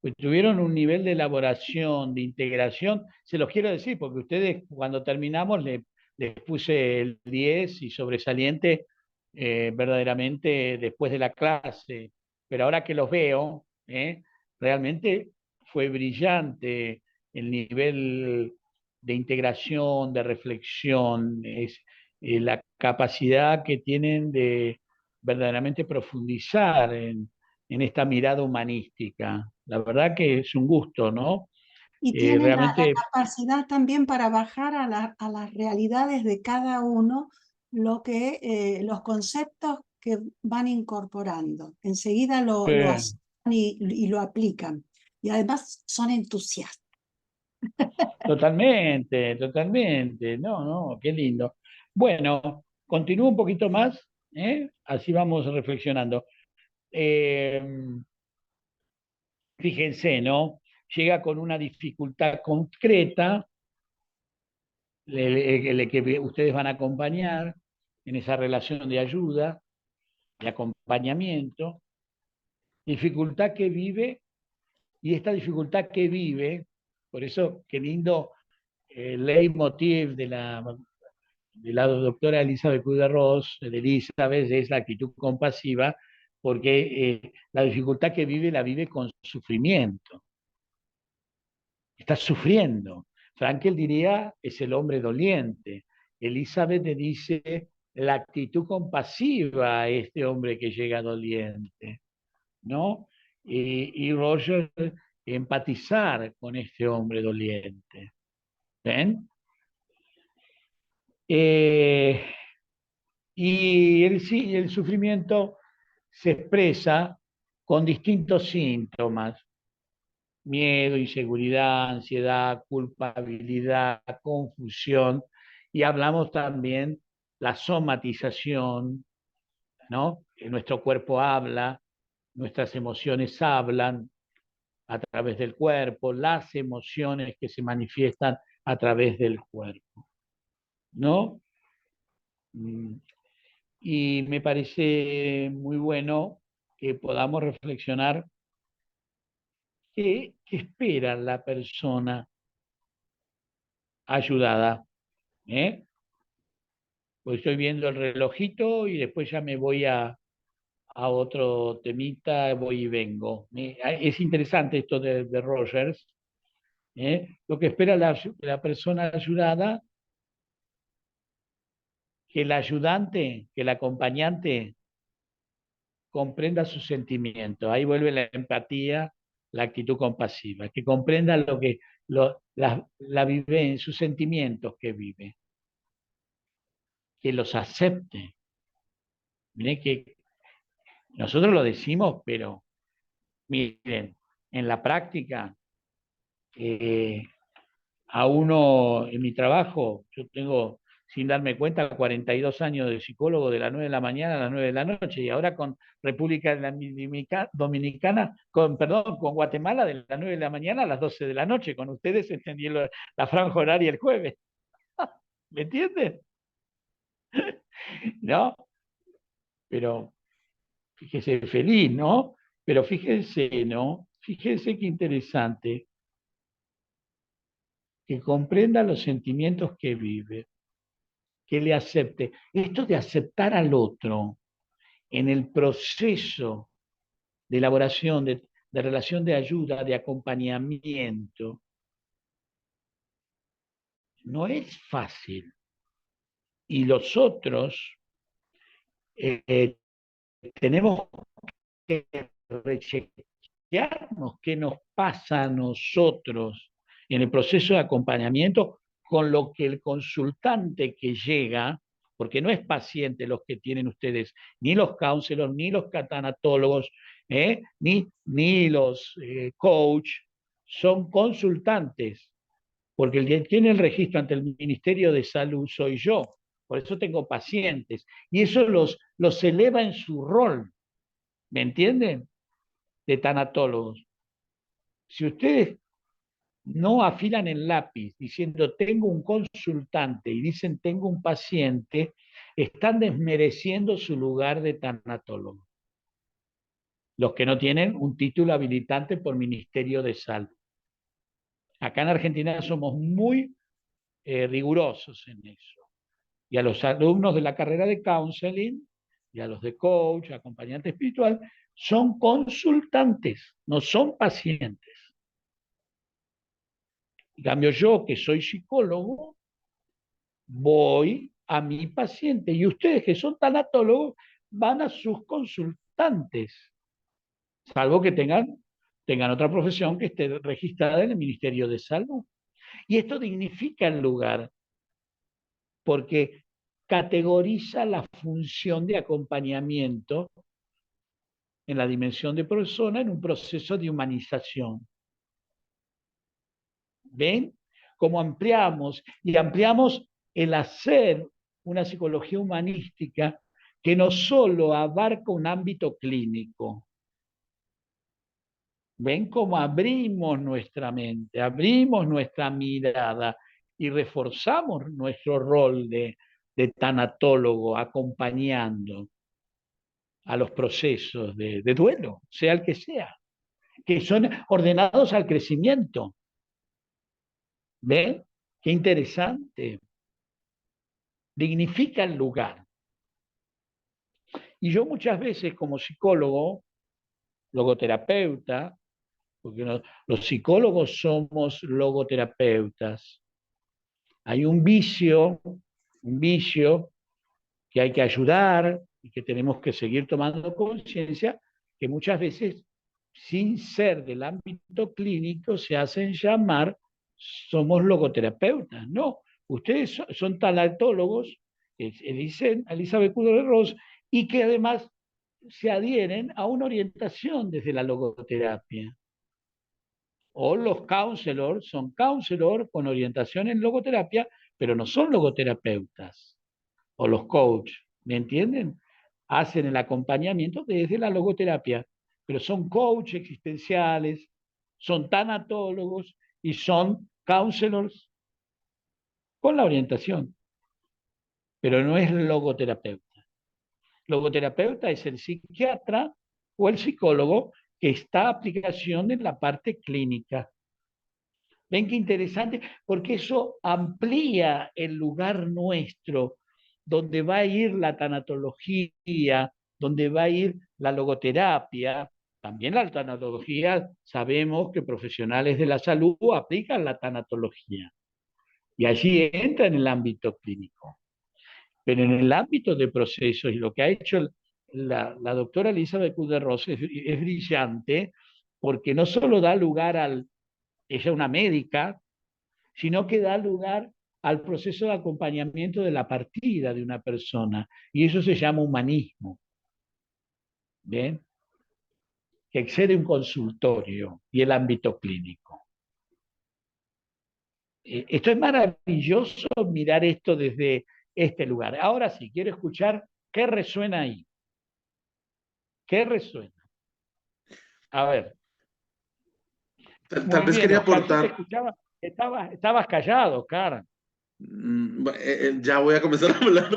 Pues tuvieron un nivel de elaboración, de integración. Se los quiero decir, porque ustedes cuando terminamos les puse el 10 y sobresaliente verdaderamente después de la clase. Pero ahora que los veo, realmente fue brillante el nivel de integración, de reflexión, la capacidad que tienen de verdaderamente profundizar en esta mirada humanística. La verdad que es un gusto, ¿no? Y tienen la Realmente, capacidad también para bajar a las realidades de cada uno los conceptos que van incorporando. Enseguida lo eh, hacen y lo aplican. Y además son entusiastas. totalmente, totalmente. No, no, qué lindo. Bueno, continúo un poquito más, así vamos reflexionando. Eh, Fíjense, ¿no? Llega con una dificultad concreta, que ustedes van a acompañar en esa relación de ayuda, de acompañamiento, dificultad que vive, y esta dificultad que vive, por eso qué lindo leitmotiv de la doctora Elizabeth Kubler-Ross, de Elizabeth, es la actitud compasiva, porque la dificultad que vive la vive con sufrimiento, está sufriendo. Frankel diría, es el hombre doliente. Elizabeth le dice la actitud compasiva a este hombre que llega doliente, ¿no? Y Roger empatizar con este hombre doliente. ¿Ven? Eh, y el sufrimiento se expresa con distintos síntomas: miedo, inseguridad, ansiedad, culpabilidad, confusión, y hablamos también la somatización, ¿no? Que nuestro cuerpo habla, nuestras emociones hablan a través del cuerpo, las emociones que se manifiestan a través del cuerpo, ¿no? Mm, Y me parece muy bueno que podamos reflexionar qué espera la persona ayudada, ¿eh? Pues estoy viendo el relojito y después ya me voy a otro temita, voy y vengo. Es interesante esto de Rogers, ¿eh? Lo que espera la persona ayudada, que el ayudante, que el acompañante comprenda sus sentimientos. Ahí vuelve la empatía, la actitud compasiva, que comprenda lo que la vive en sus sentimientos que vive, que los acepte. Miren que nosotros lo decimos, pero miren, en la práctica, a uno en mi trabajo, yo tengo, sin darme cuenta, 42 años de psicólogo de las 9 de la mañana a las 9 de la noche, y ahora con República Dominicana, perdón, con Guatemala de las 9 de la mañana a las 12 de la noche. Con ustedes extendí la franja horaria el jueves. ¿Me entienden? ¿No? Pero fíjese, feliz, ¿no? Pero fíjense, ¿no? Fíjense qué interesante, que comprenda los sentimientos que vive, que le acepte. Esto de aceptar al otro en el proceso de elaboración, de relación de ayuda, de acompañamiento, no es fácil. Y los otros tenemos que rechequearnos qué nos pasa a nosotros en el proceso de acompañamiento con lo que el consultante que llega, porque no es paciente los que tienen ustedes, ni los counselors, ni los tanatólogos, ni los coach, son consultantes, porque el que tiene el registro ante el Ministerio de Salud soy yo. Por eso tengo pacientes. Y eso los eleva en su rol. ¿Me entienden? De tanatólogos. Si ustedes no afilan el lápiz diciendo tengo un consultante y dicen tengo un paciente, están desmereciendo su lugar de tanatólogo. Los que no tienen un título habilitante por Ministerio de Salud. Acá en Argentina somos muy rigurosos en eso. Y a los alumnos de la carrera de counseling y a los de coach, acompañante espiritual, son consultantes, no son pacientes. En cambio, yo, que soy psicólogo, voy a mi paciente, y ustedes, que son tanatólogos, van a sus consultantes, salvo que tengan otra profesión que esté registrada en el Ministerio de Salud. Y esto dignifica el lugar, porque categoriza la función de acompañamiento en la dimensión de persona en un proceso de humanización. ¿Ven? Cómo ampliamos, y ampliamos el hacer una psicología humanística que no solo abarca un ámbito clínico. ¿Ven cómo abrimos nuestra mente, abrimos nuestra mirada y reforzamos nuestro rol de tanatólogo, acompañando a los procesos de duelo, sea el que sea, que son ordenados al crecimiento? ¿Ven? Qué interesante. Dignifica el lugar. Y yo muchas veces como psicólogo, logoterapeuta, porque los psicólogos somos logoterapeutas, hay un vicio que hay que ayudar y que tenemos que seguir tomando conciencia, que muchas veces, sin ser del ámbito clínico, se hacen llamar somos logoterapeutas. No, ustedes son tanatólogos, dicen Elizabeth Kubler-Ross, y que además se adhieren a una orientación desde la logoterapia. O los counselors son counselors con orientación en logoterapia, pero no son logoterapeutas. O los coach, ¿me entienden? Hacen el acompañamiento desde la logoterapia, pero son coach existenciales, son tanatólogos y son counselors con la orientación, pero no es logoterapeuta. Logoterapeuta es el psiquiatra o el psicólogo que está a aplicación en la parte clínica. ¿Ven qué interesante? Porque eso amplía el lugar nuestro, donde va a ir la tanatología, donde va a ir la logoterapia. También la tanatología, sabemos que profesionales de la salud aplican la tanatología. Y allí entra en el ámbito clínico. Pero en el ámbito de procesos, y lo que ha hecho la doctora Elizabeth Kubler-Ross es brillante, porque no solo da lugar ella es una médica, sino que da lugar al proceso de acompañamiento de la partida de una persona. Y eso se llama humanismo. ¿Ven? que excede un consultorio y el ámbito clínico. Esto es maravilloso mirar esto desde este lugar. Ahora sí, quiero escuchar qué resuena ahí. ¿Qué resuena? A ver. Tal Muy vez bien, quería Oscar, yo te aportar. escuchaba, estabas callado, Oscar. Ya voy a comenzar a hablar.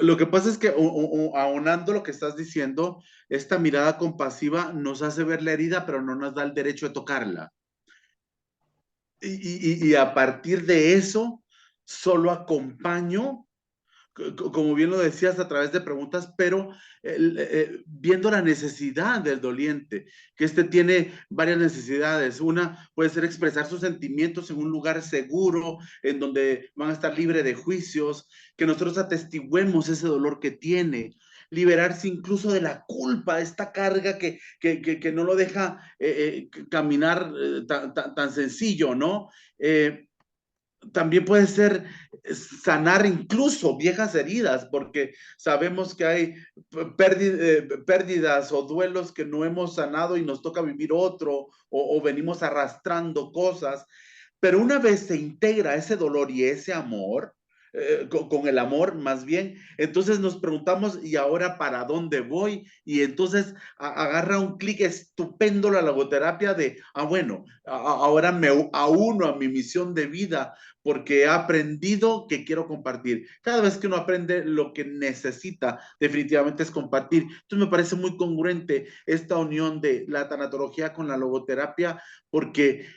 Lo que pasa es que aunando lo que estás diciendo, esta mirada compasiva nos hace ver la herida, pero no nos da el derecho de tocarla. Y a partir de eso, solo acompaño, como bien lo decías, a través de preguntas, pero viendo la necesidad del doliente, que este tiene varias necesidades. Una puede ser expresar sus sentimientos en un lugar seguro, en donde van a estar libres de juicios, que nosotros atestiguemos ese dolor que tiene, liberarse incluso de la culpa, esta carga que no lo deja caminar tan sencillo, ¿no? También puede ser sanar incluso viejas heridas, porque sabemos que hay pérdidas o duelos que no hemos sanado y nos toca vivir otro, o venimos arrastrando cosas. Pero una vez se integra ese dolor y ese amor, con el amor más bien, entonces nos preguntamos, ¿y ahora para dónde voy? Y entonces agarra un clic estupendo la logoterapia de, bueno, ahora me auno a mi misión de vida porque he aprendido que quiero compartir. Cada vez que uno aprende, lo que necesita definitivamente es compartir. Entonces me parece muy congruente esta unión de la tanatología con la logoterapia, porque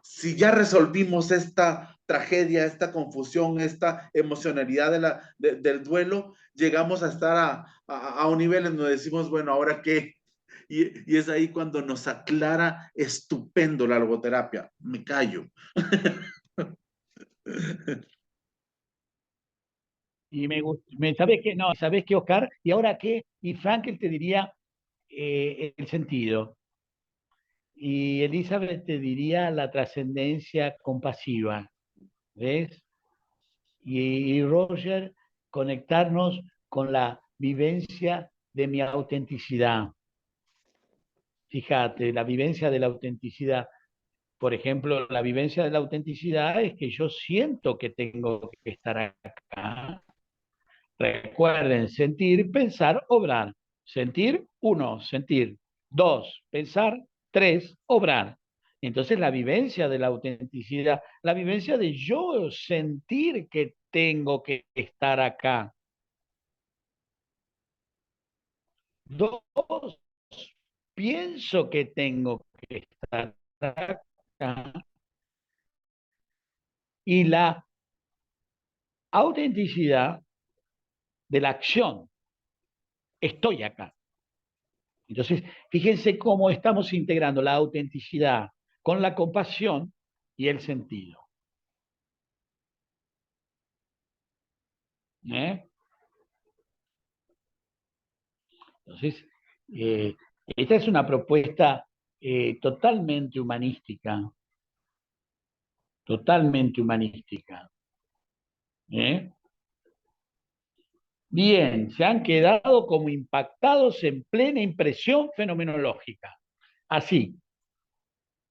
si ya resolvimos esta tragedia, esta confusión, esta emocionalidad del duelo, llegamos a estar a un nivel en donde decimos, bueno, ¿ahora qué? Y es ahí cuando nos aclara estupendo la logoterapia. Me callo. Y ¿sabés qué? No, ¿sabés qué, Oscar? ¿Y ahora qué? Y Frankel te diría el sentido. Y Elizabeth te diría la trascendencia compasiva. ¿Ves? Y Roger, conectarnos con la vivencia de mi autenticidad. Fíjate, la vivencia de la autenticidad. Por ejemplo, la vivencia de la autenticidad es que yo siento que tengo que estar acá. Recuerden, sentir, pensar, obrar. Sentir, 1, sentir. 2, pensar. 3, obrar. Entonces la vivencia de la autenticidad, la vivencia de yo sentir que tengo que estar acá. 2, pienso que tengo que estar acá. Y la autenticidad de la acción. Estoy acá. Entonces, fíjense cómo estamos integrando la autenticidad con la compasión y el sentido. Entonces, esta es una propuesta totalmente humanística. Totalmente humanística. Bien, se han quedado como impactados en plena impresión fenomenológica. Así,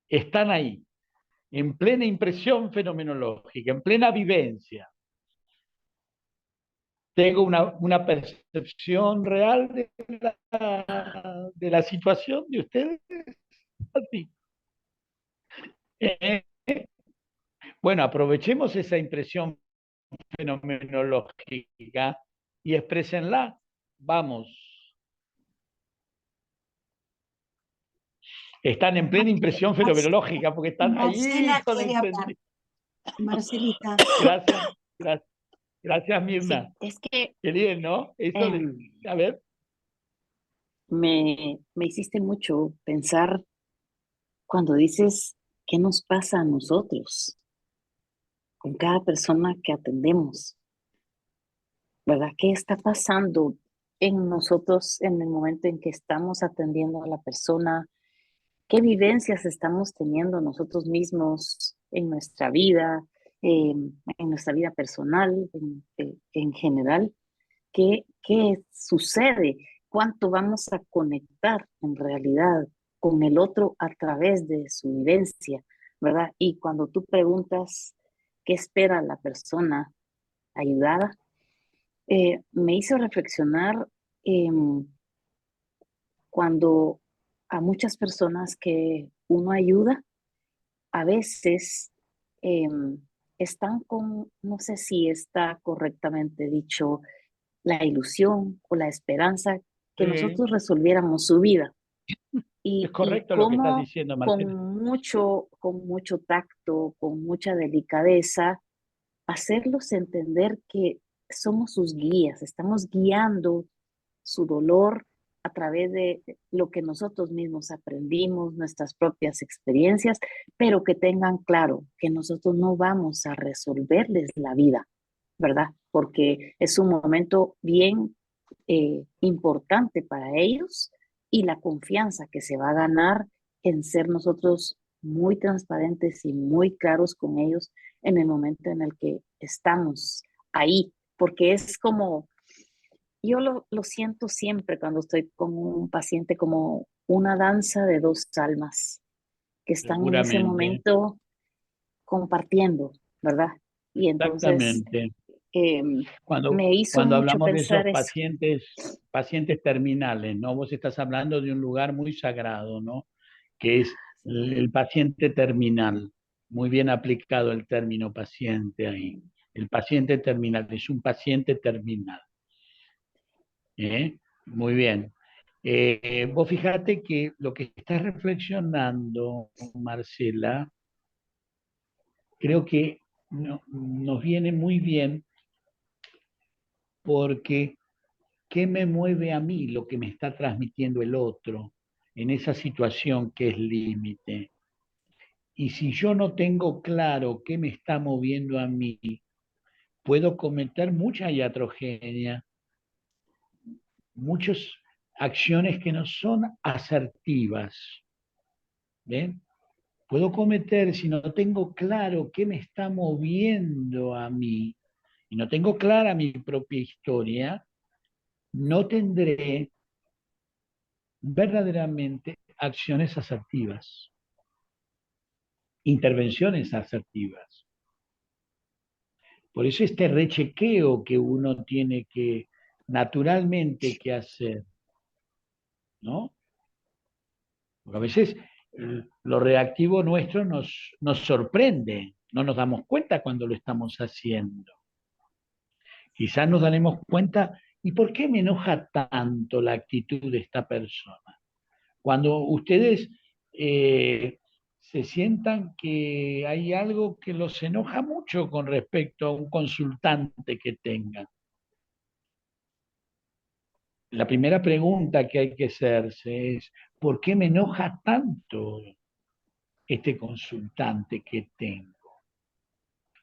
están ahí, en plena impresión fenomenológica, en plena vivencia. Tengo una percepción real de la situación de ustedes. Así. Bueno, aprovechemos esa impresión fenomenológica y exprésenla. Vamos. Están en plena impresión fenomenológica porque están ahí Marcela con quiere el hablar. sentido. Marcelita. Gracias, Mirna. Sí, es que Qué bien, ¿no? Eso a ver. me hiciste mucho pensar cuando dices qué nos pasa a nosotros con cada persona que atendemos, ¿verdad? ¿Qué está pasando en nosotros en el momento en que estamos atendiendo a la persona? ¿Qué vivencias estamos teniendo nosotros mismos en nuestra vida, en nuestra vida personal, en general? qué sucede, cuánto vamos a conectar en realidad con el otro a través de su vivencia, ¿verdad? Y cuando tú preguntas qué espera la persona ayudada, me hizo reflexionar cuando a muchas personas que uno ayuda, a veces están con, no sé si está correctamente dicho, la ilusión o la esperanza que Sí, nosotros resolviéramos su vida. es Y correcto lo que estás cómo diciendo, Marcela. con mucho tacto, con mucha delicadeza, hacerlos entender que somos sus guías, estamos guiando su dolor a través de lo que nosotros mismos aprendimos, nuestras propias experiencias, pero que tengan claro que nosotros no vamos a resolverles la vida, ¿verdad? Porque es un momento bien importante para ellos y la confianza que se va a ganar en ser nosotros muy transparentes y muy claros con ellos en el momento en el que estamos ahí, porque es como, yo lo siento siempre cuando estoy con un paciente como una danza de dos almas que están en ese Seguramente, momento compartiendo, ¿verdad? Y entonces exactamente. eh, Cuando, me hizo cuando mucho hablamos de pensar esos eso. pacientes terminales, ¿no? Vos estás hablando de un lugar muy sagrado, ¿no? Que es el paciente terminal. Muy bien aplicado el término paciente ahí. El paciente terminal es un paciente terminal. ¿Eh? Muy bien. Vos fíjate que lo que estás reflexionando, Marcela, creo que nos viene muy bien porque ¿qué me mueve a mí lo que me está transmitiendo el otro en esa situación que es límite? Y si yo no tengo claro qué me está moviendo a mí, puedo cometer mucha iatrogenia, muchas acciones que no son asertivas. ¿Ven? Puedo cometer, si no tengo claro qué me está moviendo a mí, y no tengo clara mi propia historia, no tendré verdaderamente acciones asertivas, intervenciones asertivas. Por eso este rechequeo que uno tiene que naturalmente que hacer, ¿no? Porque a veces lo reactivo nuestro nos sorprende, no nos damos cuenta cuando lo estamos haciendo. Quizás nos daremos cuenta, ¿y por qué me enoja tanto la actitud de esta persona? Cuando ustedes se sientan que hay algo que los enoja mucho con respecto a un consultante que tengan. La primera pregunta que hay que hacerse es, ¿por qué me enoja tanto este consultante que tengo?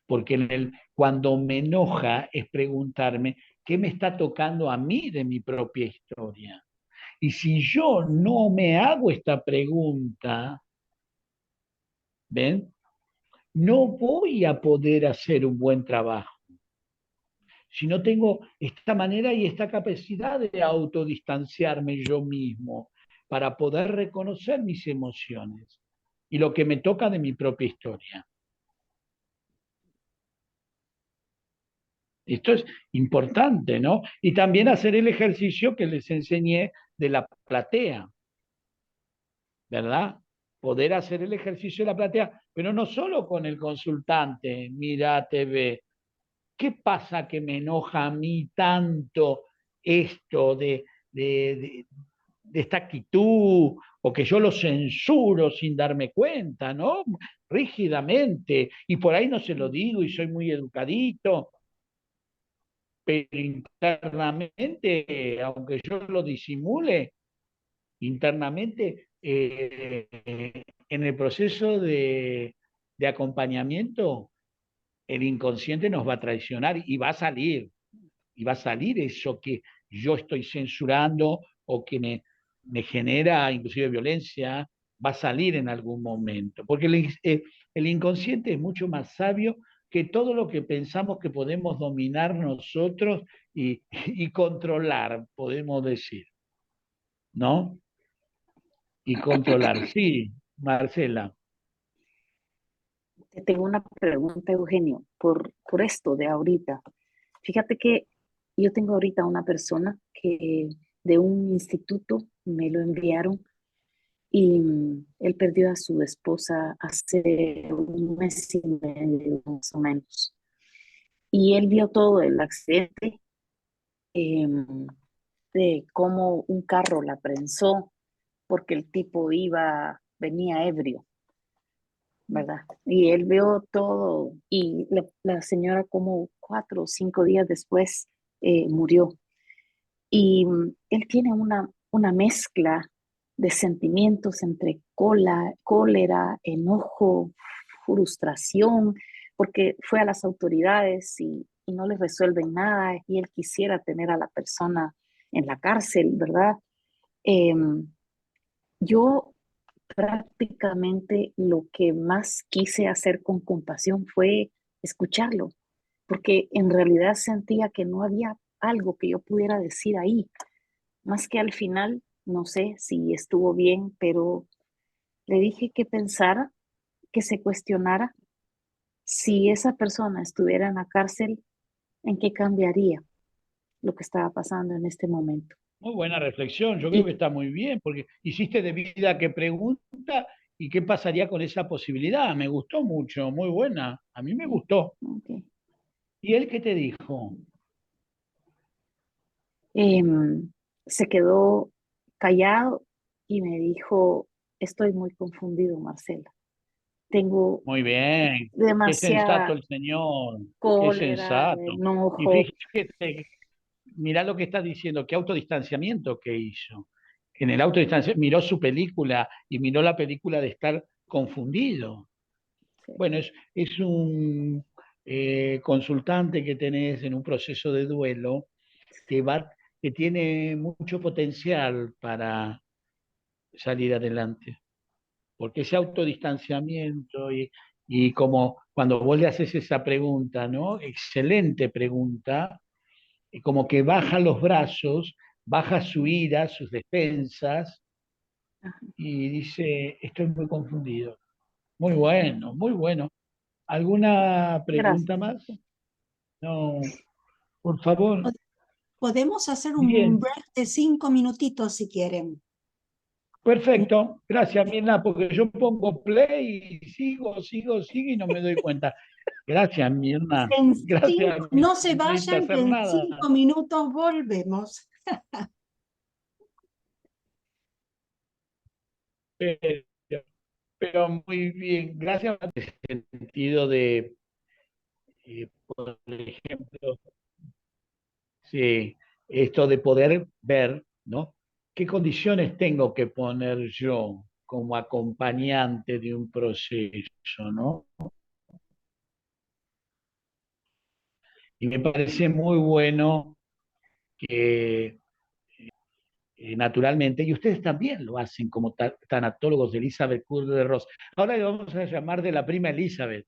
Porque cuando me enoja es preguntarme, ¿qué me está tocando a mí de mi propia historia? Y si yo no me hago esta pregunta, ¿ven? No voy a poder hacer un buen trabajo. Si no tengo esta manera y esta capacidad de autodistanciarme yo mismo para poder reconocer mis emociones y lo que me toca de mi propia historia. Esto es importante, ¿no? Y también hacer el ejercicio que les enseñé de la platea, ¿verdad? Poder hacer el ejercicio de la platea, pero no solo con el consultante, mira TV. ¿Qué pasa que me enoja a mí tanto esto de esta actitud o que yo lo censuro sin darme cuenta, ¿no? Rígidamente, y por ahí no se lo digo y soy muy educadito, pero internamente, aunque yo lo disimule, internamente en el proceso de acompañamiento, el inconsciente nos va a traicionar y va a salir eso que yo estoy censurando o que me genera inclusive violencia, va a salir en algún momento, porque el inconsciente es mucho más sabio que todo lo que pensamos que podemos dominar nosotros y controlar, podemos decir, ¿no? Y controlar. Sí, Marcela. Te tengo una pregunta, Eugenio, por esto de ahorita. Fíjate que yo tengo ahorita una persona que de un instituto me lo enviaron y él perdió a su esposa hace un mes y medio más o menos. Y él vio todo el accidente, de cómo un carro la prensó porque el tipo venía ebrio, ¿verdad? Y él vio todo y la señora como 4 o 5 días después murió. Y él tiene una mezcla de sentimientos entre cólera, enojo, frustración, porque fue a las autoridades y no le resuelven nada y él quisiera tener a la persona en la cárcel, ¿verdad? Em, yo prácticamente lo que más quise hacer con compasión fue escucharlo, porque en realidad sentía que no había algo que yo pudiera decir ahí, más que al final, no sé si estuvo bien, pero le dije que pensara, que se cuestionara si esa persona estuviera en la cárcel, ¿en qué cambiaría lo que estaba pasando en este momento? Muy buena reflexión, yo creo que Y, está muy bien, porque hiciste de vida que pregunta y qué pasaría con esa posibilidad. Me gustó mucho, muy buena. A mí me gustó. ok. ¿Y él qué te dijo? Se quedó callado y me dijo, estoy muy confundido, Marcela. Tengo Muy bien, qué sensato demasiada el señor, qué cólera, sensato. Y enojo. fíjate, mirá lo que está diciendo, qué autodistanciamiento que hizo. En el autodistanciamiento miró su película y miró la película de estar confundido. Sí, Bueno, es un consultante que tenés en un proceso de duelo que que tiene mucho potencial para salir adelante. Porque ese autodistanciamiento y como cuando vos le haces esa pregunta, ¿no? Excelente pregunta, y como que baja los brazos, baja su ira, sus defensas, ajá. y dice, estoy muy confundido. Muy bueno, muy bueno. ¿Alguna pregunta Gracias. más? No, por favor. Podemos hacer un Bien, break de 5 minutitos si quieren. perfecto. Gracias, Mirna, porque yo pongo play y sigo y no me doy cuenta. Gracias, Mirna. Gracias, No se no necesito vayan, que hacer en nada. 5 minutos volvemos. Pero, pero muy bien. Gracias en el sentido de, por ejemplo, sí, esto de poder ver, ¿no? ¿Qué condiciones tengo que poner yo como acompañante de un proceso, ¿no? Y me parece muy bueno que naturalmente, y ustedes también lo hacen como tanatólogos de Elizabeth Kubler-Ross. Ahora le vamos a llamar de la prima Elizabeth,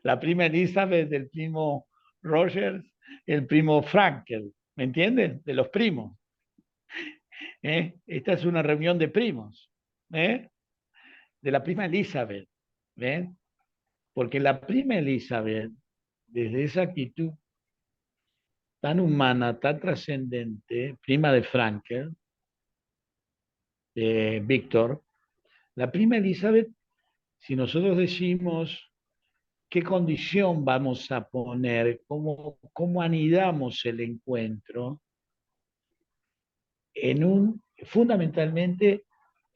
la prima Elizabeth del primo Rogers, el primo Frankel, ¿me entienden? De los primos. Esta es una reunión de primos, ¿eh? De la prima Elizabeth, ¿ven? Porque la prima Elizabeth, desde esa actitud tan humana, tan trascendente, prima de Frankel, de Víctor, la prima Elizabeth, si nosotros decimos qué condición vamos a poner, cómo anidamos el encuentro, fundamentalmente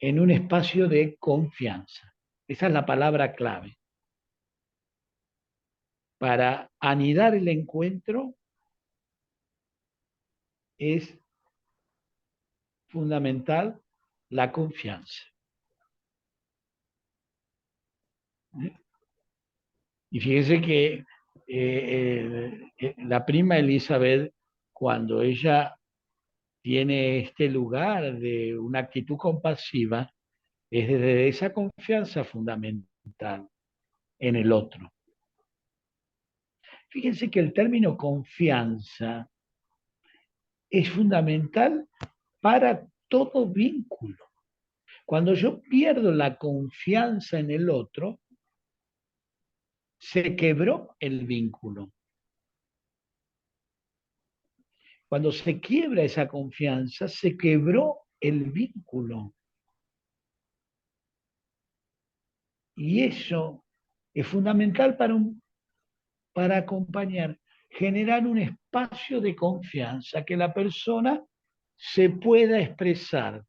en un espacio de confianza. Esa es la palabra clave. Para anidar el encuentro es fundamental la confianza. Y fíjese que la prima Elizabeth, cuando ella tiene este lugar de una actitud compasiva, es desde esa confianza fundamental en el otro. Fíjense que el término confianza es fundamental para todo vínculo. Cuando yo pierdo la confianza en el otro, se quebró el vínculo. Cuando se quiebra esa confianza, se quebró el vínculo. Y eso es fundamental para acompañar, generar un espacio de confianza, que la persona se pueda expresar.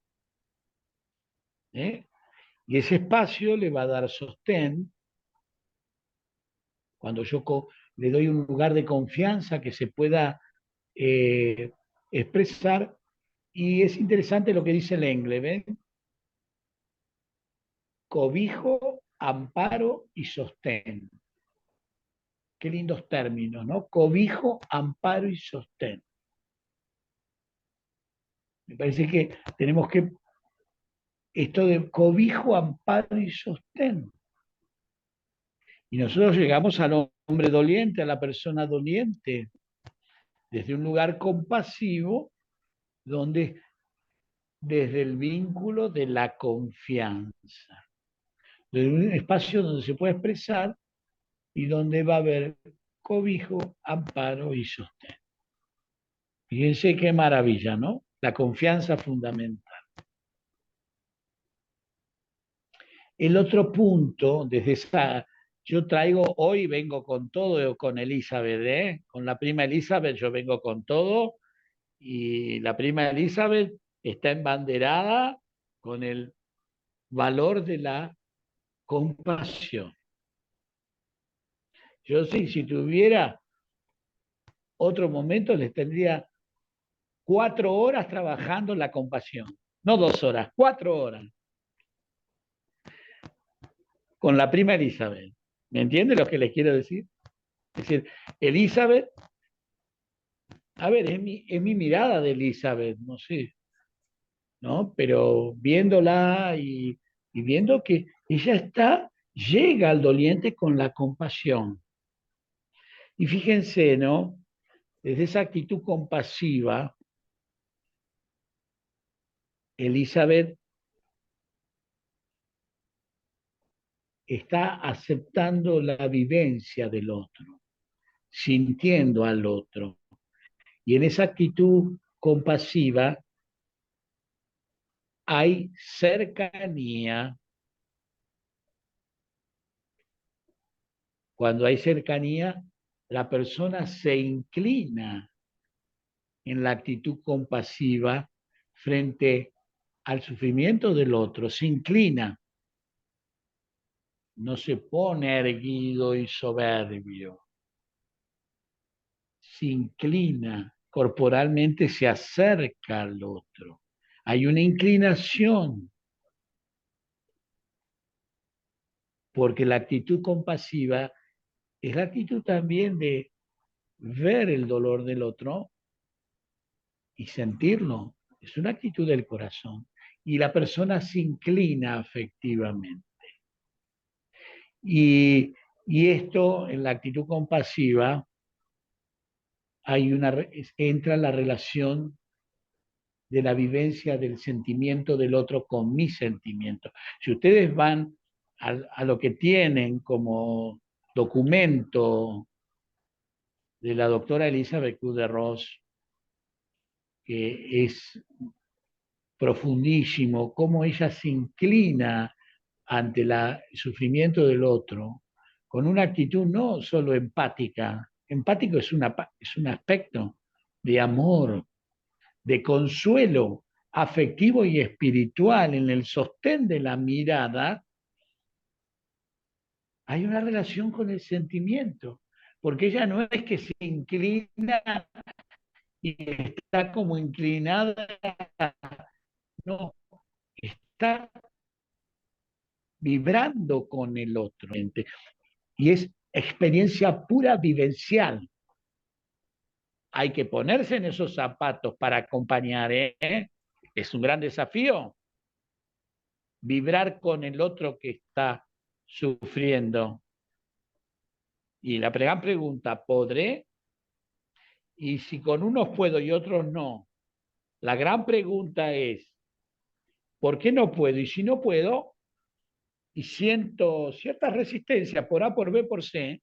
¿Eh? Y ese espacio le va a dar sostén. Cuando yo le doy un lugar de confianza que se pueda expresar. Y es interesante lo que dice el Engle, ¿ven? Cobijo, amparo y sostén. Qué lindos términos, ¿no? Cobijo, amparo y sostén. Me parece que tenemos que, esto de cobijo, amparo y sostén. Y nosotros llegamos al hombre doliente, a la persona doliente, desde un lugar compasivo, donde desde el vínculo de la confianza, desde un espacio donde se puede expresar y donde va a haber cobijo, amparo y sostén. Fíjense qué maravilla, ¿no? La confianza fundamental. El otro punto, desde esa, yo traigo, hoy vengo con todo con Elizabeth, ¿eh? Con la prima Elizabeth yo vengo con todo, y la prima Elizabeth está embanderada con el valor de la compasión. Yo sí, si tuviera otro momento, les tendría 4 horas trabajando la compasión. No 2 horas, 4 horas. Con la prima Elizabeth. ¿Me entiende lo que les quiero decir? Es decir, Elizabeth, a ver, es mi mirada de Elizabeth, no sé, ¿no? Pero viéndola y viendo que ella llega al doliente con la compasión. Y fíjense, ¿no? Desde esa actitud compasiva, Elizabeth está aceptando la vivencia del otro, sintiendo al otro. Y en esa actitud compasiva hay cercanía. Cuando hay cercanía, la persona se inclina en la actitud compasiva frente al sufrimiento del otro, se inclina, no se pone erguido y soberbio, se inclina, corporalmente se acerca al otro. Hay una inclinación, porque la actitud compasiva es la actitud también de ver el dolor del otro y sentirlo. Es una actitud del corazón. Y la persona se inclina afectivamente. Y esto, en la actitud compasiva, entra la relación de la vivencia del sentimiento del otro con mi sentimiento. Si ustedes van a lo que tienen como documento de la doctora Elizabeth Kubler-Ross, que es profundísimo, cómo ella se inclina ante el sufrimiento del otro, con una actitud no solo empática. Empático es un aspecto de amor, de consuelo afectivo y espiritual. En el sostén de la mirada hay una relación con el sentimiento, porque ella no es que se inclina y está como inclinada, no, está vibrando con el otro. Y es experiencia pura vivencial. Hay que ponerse en esos zapatos para acompañar, ¿eh? Es un gran desafío. Vibrar con el otro que está sufriendo. Y la gran pregunta, ¿podré? Y si con unos puedo y otros no, la gran pregunta es, ¿por qué no puedo? Y si no puedo, y siento cierta resistencia por A, por B, por C,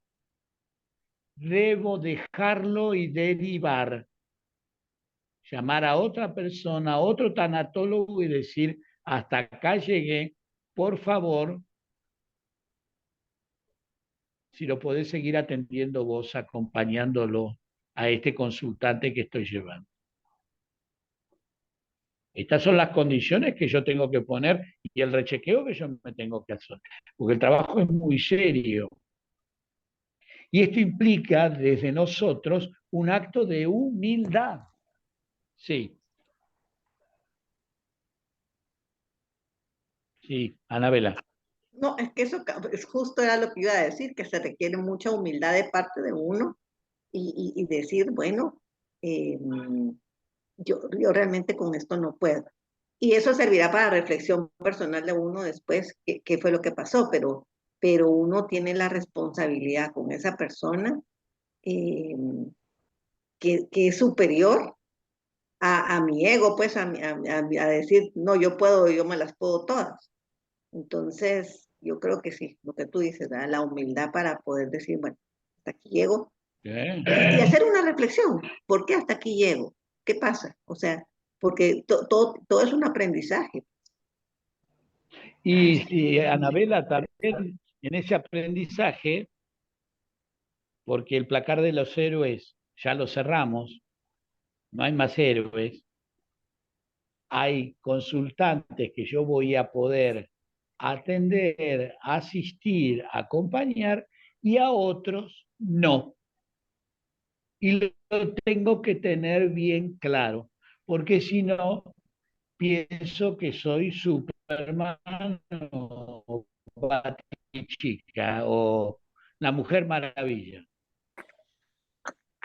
debo dejarlo y derivar. Llamar a otra persona, a otro tanatólogo y decir, hasta acá llegué, por favor, si lo podés seguir atendiendo vos, acompañándolo a este consultante que estoy llevando. Estas son las condiciones que yo tengo que poner y el rechequeo que yo me tengo que hacer, porque el trabajo es muy serio. Y esto implica desde nosotros un acto de humildad. Sí. Sí, Anabela. No, es que eso es justo era lo que iba a decir, que se requiere mucha humildad de parte de uno y decir, bueno, eh, yo realmente con esto no puedo. Y eso servirá para reflexión personal de uno después, qué fue lo que pasó, pero uno tiene la responsabilidad con esa persona eh, que es superior a mi ego, pues a decir, no, yo puedo, yo me las puedo todas. Entonces, yo creo que sí, lo que tú dices, ¿verdad? La humildad para poder decir, bueno, hasta aquí llego. Y hacer una reflexión, ¿por qué hasta aquí llego? ¿Qué pasa? O sea, porque todo es un aprendizaje. Y Anabela, también en ese aprendizaje, porque el placar de los héroes ya lo cerramos, no hay más héroes, hay consultantes que yo voy a poder atender, asistir, acompañar y a otros no. Y lo tengo que tener bien claro, porque si no, pienso que soy Superman o Batichica o la Mujer Maravilla.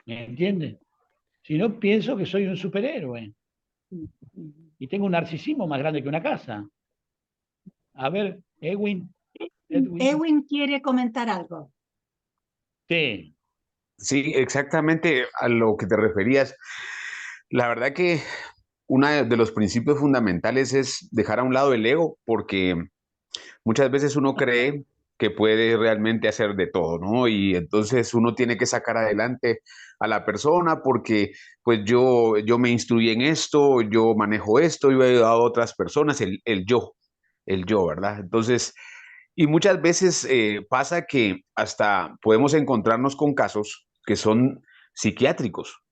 ¿Me entienden? Si no, pienso que soy un superhéroe y tengo un narcisismo más grande que una casa. A ver, Edwin. Edwin quiere comentar algo. Sí. Sí, exactamente a lo que te referías. La verdad que uno de los principios fundamentales es dejar a un lado el ego, porque muchas veces uno cree que puede realmente hacer de todo, ¿no? Y entonces uno tiene que sacar adelante a la persona porque pues yo me instruí en esto, yo manejo esto, yo he ayudado a otras personas, el yo, ¿verdad? Entonces, y muchas veces pasa que hasta podemos encontrarnos con casos que son psiquiátricos,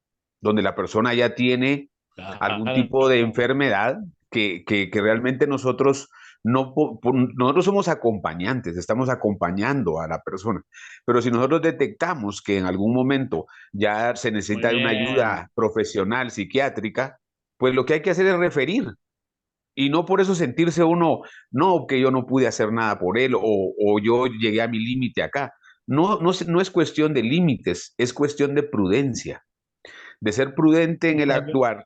donde la persona ya tiene algún tipo de enfermedad que realmente nosotros nosotros somos acompañantes, estamos acompañando a la persona, pero si nosotros detectamos que en algún momento ya se necesita de una ayuda profesional psiquiátrica, pues lo que hay que hacer es referir y no por eso sentirse uno, no, que yo no pude hacer nada por él o yo llegué a mi límite acá. No es cuestión de límites, es cuestión de prudencia, de ser prudente en el actuar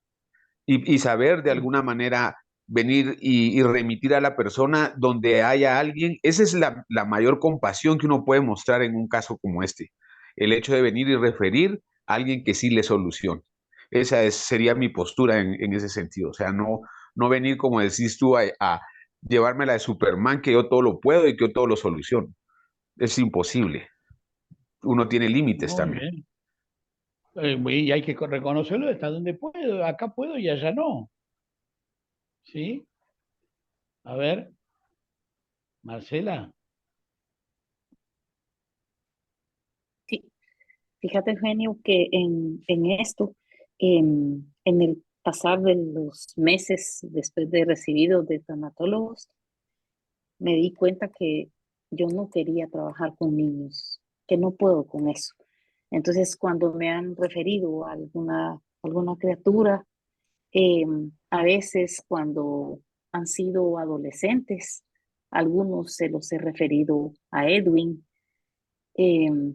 y saber de alguna manera venir y remitir a la persona donde haya alguien. Esa es la mayor compasión que uno puede mostrar en un caso como este. El hecho de venir y referir a alguien que sí le solucione. Sería mi postura en ese sentido. O sea, no venir, como decís tú, a llevármela de Superman, que yo todo lo puedo y que yo todo lo soluciono. Es imposible. Uno tiene límites Muy también. bien. Y hay que reconocerlo hasta donde puedo. Acá puedo y allá no. ¿Sí? A ver, Marcela. Sí, fíjate, Eugenio, que en esto, en el pasar de los meses después de recibido de tanatólogos, me di cuenta que yo no quería trabajar con niños, que no puedo con eso. Entonces, cuando me han referido a alguna criatura, a veces cuando han sido adolescentes, algunos se los he referido a Edwin,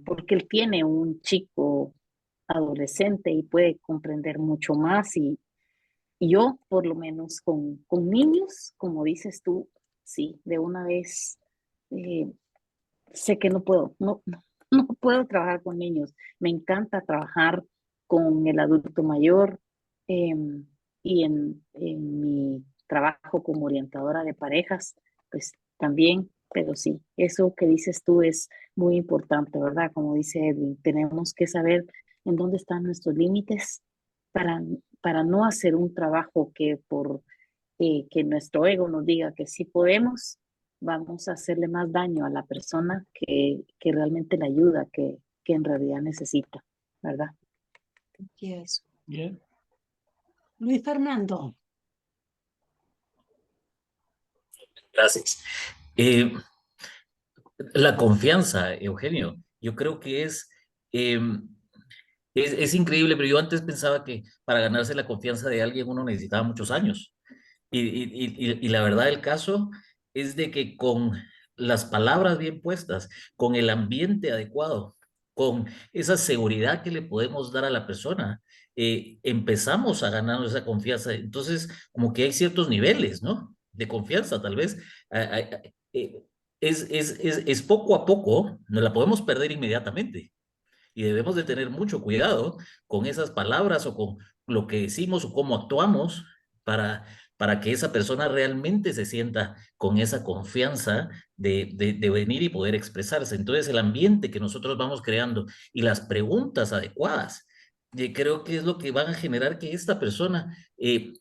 porque él tiene un chico adolescente y puede comprender mucho más y yo, por lo menos con niños, como dices tú, sí, de una vez sé que no puedo, no puedo trabajar con niños. Me encanta trabajar con el adulto mayor, y en mi trabajo como orientadora de parejas, pues también, pero sí, eso que dices tú es muy importante, ¿verdad? Como dice Edwin, tenemos que saber en dónde están nuestros límites para, para no hacer un trabajo que por que nuestro ego nos diga que sí podemos, vamos a hacerle más daño a la persona que realmente la ayuda, que en realidad necesita, ¿verdad? Y eso. Bien. Luis Fernando. Gracias. La confianza, Eugenio, yo creo que es increíble, pero yo antes pensaba que para ganarse la confianza de alguien uno necesitaba muchos años. Y la verdad del caso es de que con las palabras bien puestas, con el ambiente adecuado, con esa seguridad que le podemos dar a la persona, empezamos a ganar esa confianza. Entonces, como que hay ciertos niveles, ¿no? De confianza, tal vez. Eh, es poco a poco, no la podemos perder inmediatamente y debemos de tener mucho cuidado con esas palabras o con lo que decimos o cómo actuamos para, para que esa persona realmente se sienta con esa confianza de venir y poder expresarse. Entonces, el ambiente que nosotros vamos creando y las preguntas adecuadas, creo que es lo que van a generar que esta persona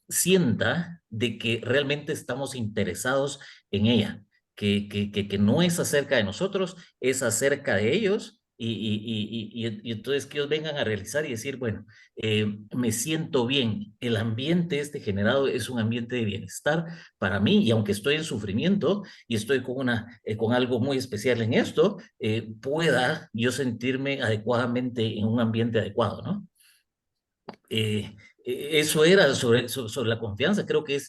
sienta de que realmente estamos interesados en ella, que no es acerca de nosotros, es acerca de ellos y entonces que ellos vengan a realizar y decir, bueno, me siento bien, el ambiente este generado es un ambiente de bienestar para mí y aunque estoy en sufrimiento y estoy con algo muy especial en esto, pueda yo sentirme adecuadamente en un ambiente adecuado, ¿no? Eh, Eso era sobre la confianza, creo que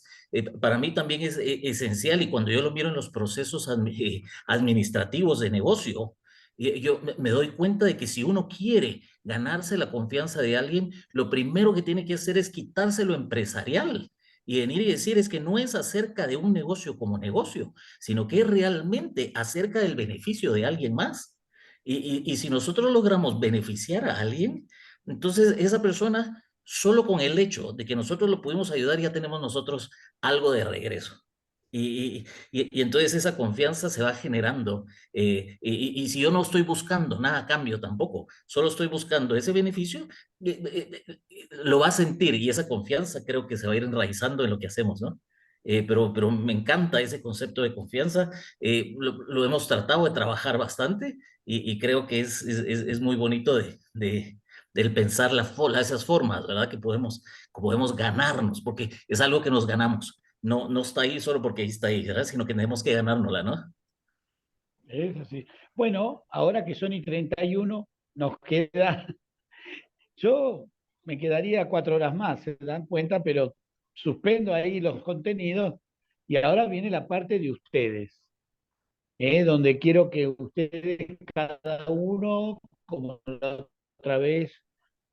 para mí también es esencial y cuando yo lo miro en los procesos administrativos de negocio, yo me doy cuenta de que si uno quiere ganarse la confianza de alguien, lo primero que tiene que hacer es quitarse lo empresarial y venir y decir es que no es acerca de un negocio como negocio, sino que es realmente acerca del beneficio de alguien más. Y si nosotros logramos beneficiar a alguien, entonces esa persona solo con el hecho de que nosotros lo pudimos ayudar, ya tenemos nosotros algo de regreso. Y entonces esa confianza se va generando. Y si yo no estoy buscando nada a cambio tampoco, solo estoy buscando ese beneficio, lo va a sentir y esa confianza creo que se va a ir enraizando en lo que hacemos, ¿no? Pero me encanta ese concepto de confianza. Lo hemos tratado de trabajar bastante y creo que es muy bonito del pensar esas formas, ¿verdad? Que podemos ganarnos, porque es algo que nos ganamos. No, no está ahí solo porque ahí está ahí, ¿verdad? Sino que tenemos que ganárnosla, ¿no? Es así. Bueno, ahora que son y 31, nos queda, yo me quedaría 4 horas más, se dan cuenta, pero suspendo ahí los contenidos y ahora viene la parte de ustedes, donde quiero que ustedes, cada uno, como la otra vez,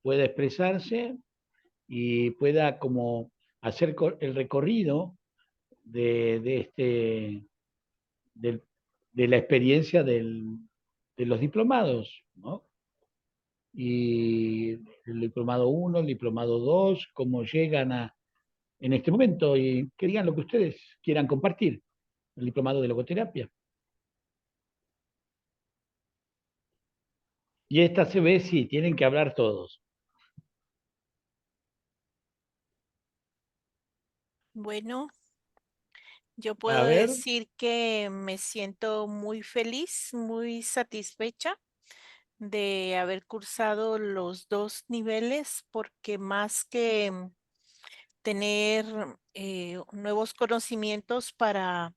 pueda expresarse y pueda como hacer el recorrido de del- de la experiencia de los diplomados, ¿no? Y el diplomado 1, el diplomado 2, cómo llegan en este momento y que digan lo que ustedes quieran compartir, el diplomado de logoterapia. Y esta se ve si tienen que hablar todos. Bueno, yo A puedo ver, decir que me siento muy feliz, muy satisfecha de haber cursado los 2 niveles, porque más que tener nuevos conocimientos para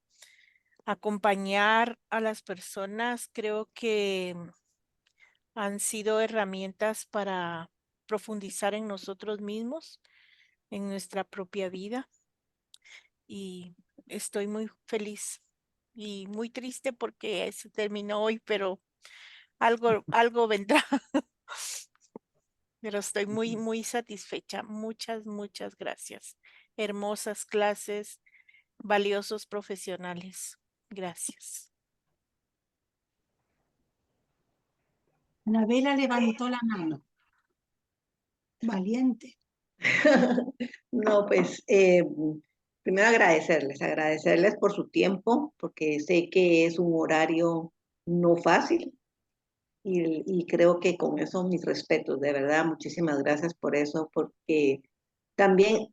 acompañar a las personas, creo que han sido herramientas para profundizar en nosotros mismos, en nuestra propia vida. Y estoy muy feliz y muy triste porque se terminó hoy, pero algo vendrá. Pero estoy muy, muy satisfecha. Muchas, muchas gracias. Hermosas clases, valiosos profesionales. Gracias. Anabela levantó la mano. Valiente. No, pues primero agradecerles por su tiempo, porque sé que es un horario no fácil y creo que con eso mis respetos, de verdad, muchísimas gracias por eso, porque también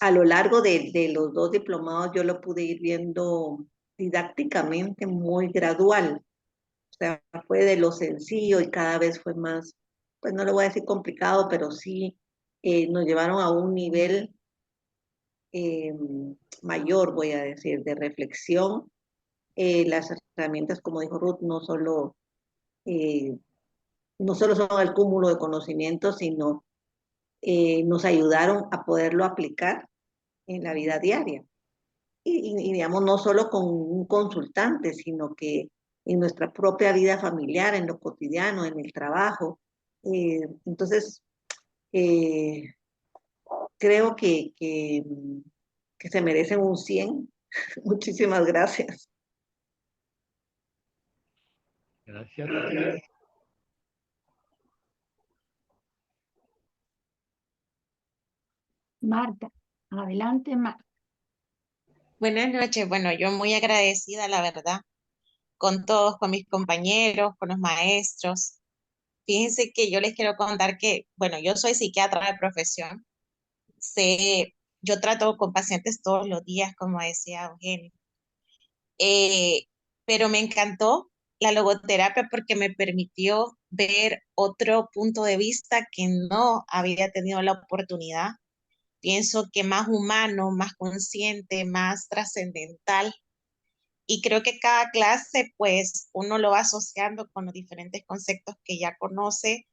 a lo largo de los dos diplomados yo lo pude ir viendo didácticamente muy gradual, o sea, fue de lo sencillo y cada vez fue más, pues no le voy a decir complicado, pero sí nos llevaron a un nivel eh, mayor, voy a decir, de reflexión. Las herramientas, como dijo Ruth, eh, no solo son el cúmulo de conocimientos, sino nos ayudaron a poderlo aplicar en la vida diaria. Y digamos, no solo con un consultante, sino que en nuestra propia vida familiar, en lo cotidiano, en el trabajo. Entonces, eh, creo que se merecen un 100. Muchísimas gracias. Gracias. Marta, adelante, Marta. Buenas noches. Bueno, yo muy agradecida, la verdad, con todos, con mis compañeros, con los maestros. Fíjense que yo les quiero contar que, bueno, yo soy psiquiatra de profesión. Yo trato con pacientes todos los días, como decía Eugenio. Eh, pero me encantó la logoterapia porque me permitió ver otro punto de vista que no había tenido la oportunidad. Pienso que más humano, más consciente, más trascendental. Y creo que cada clase, pues, uno lo va asociando con los diferentes conceptos que ya conoce,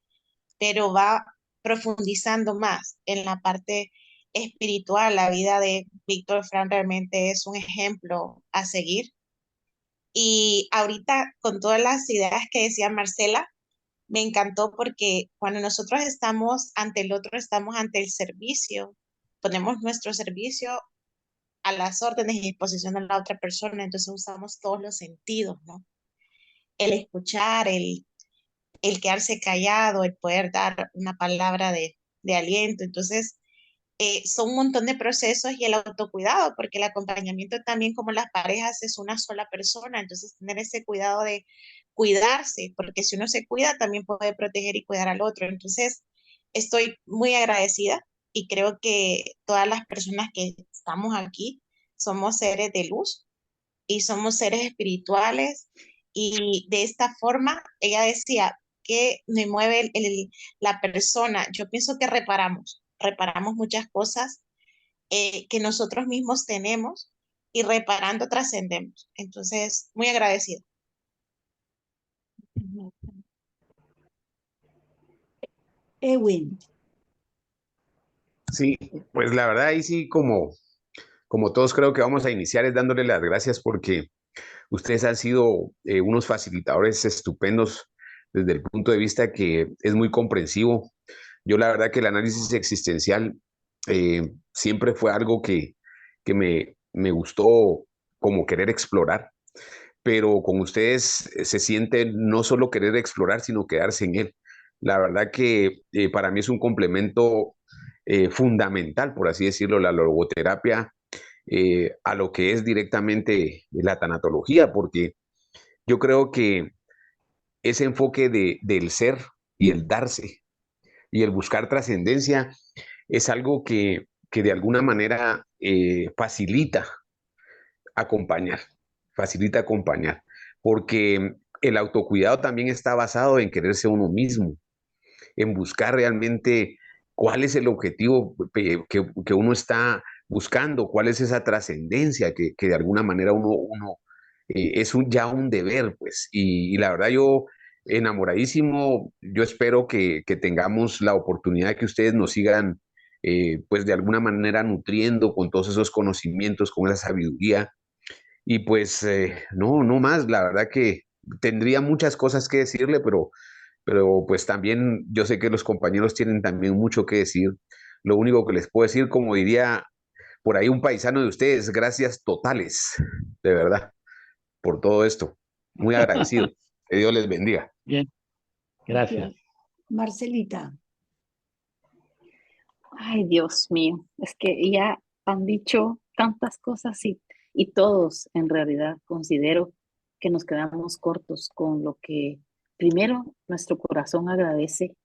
pero va profundizando más en la parte espiritual. La vida de Víctor Frank realmente es un ejemplo a seguir. Y ahorita, con todas las ideas que decía Marcela, me encantó porque cuando nosotros estamos ante el otro, estamos ante el servicio, ponemos nuestro servicio a las órdenes y disposición de la otra persona, entonces usamos todos los sentidos, ¿no? El escuchar, el quedarse callado, el poder dar una palabra de aliento, entonces son un montón de procesos y el autocuidado, porque el acompañamiento también como las parejas es una sola persona, entonces tener ese cuidado de cuidarse, porque si uno se cuida también puede proteger y cuidar al otro. Entonces, estoy muy agradecida y creo que todas las personas que estamos aquí somos seres de luz y somos seres espirituales y de esta forma, ella decía, que me mueve la persona. Yo pienso que reparamos muchas cosas que nosotros mismos tenemos y reparando trascendemos. Entonces, muy agradecida. Ewin. Sí, pues la verdad ahí sí como todos creo que vamos a iniciar es dándole las gracias porque ustedes han sido unos facilitadores estupendos desde el punto de vista que es muy comprensivo. Yo la verdad que el análisis existencial siempre fue algo que me gustó como querer explorar, pero con ustedes se siente no solo querer explorar, sino quedarse en él. La verdad que para mí es un complemento fundamental, por así decirlo, la logoterapia a lo que es directamente la tanatología, porque yo creo que ese enfoque del ser y el darse y el buscar trascendencia es algo que de alguna manera acompañar, facilita acompañar, porque el autocuidado también está basado en quererse uno mismo, en buscar realmente cuál es el objetivo que uno está buscando, cuál es esa trascendencia que de alguna manera uno es ya un deber, pues. Y la verdad yo enamoradísimo, yo espero que tengamos la oportunidad de que ustedes nos sigan, pues de alguna manera nutriendo con todos esos conocimientos, con esa sabiduría. Y pues no más, la verdad que tendría muchas cosas que decirle, pero pues también yo sé que los compañeros tienen también mucho que decir. Lo único que les puedo decir, como diría por ahí un paisano de ustedes, gracias totales, de verdad, por todo esto. Muy agradecido. Que Dios les bendiga. Bien. Gracias. Marcelita. Ay, Dios mío, es que ya han dicho tantas cosas y todos en realidad considero que nos quedamos cortos con lo que primero nuestro corazón agradece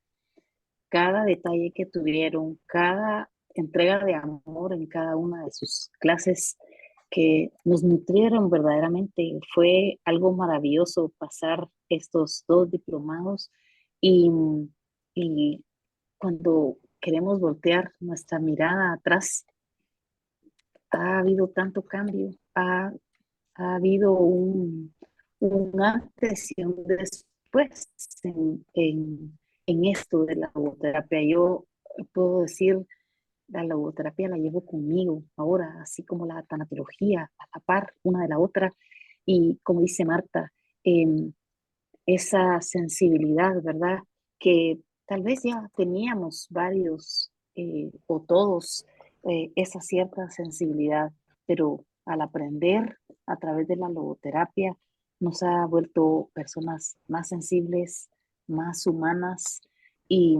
cada detalle que tuvieron, cada entrega de amor en cada una de sus clases que nos nutrieron verdaderamente. Fue algo maravilloso pasar estos 2 diplomados y, y cuando queremos voltear nuestra mirada atrás, ha habido tanto cambio, ha habido un antes y un después en esto de la logoterapia. Yo puedo decir, la logoterapia la llevo conmigo ahora, así como la tanatología, a la par una de la otra. Y como dice Marta, esa sensibilidad, ¿verdad? Que tal vez ya teníamos varios o todos esa cierta sensibilidad, pero al aprender a través de la logoterapia nos ha vuelto personas más sensibles, más humanas y,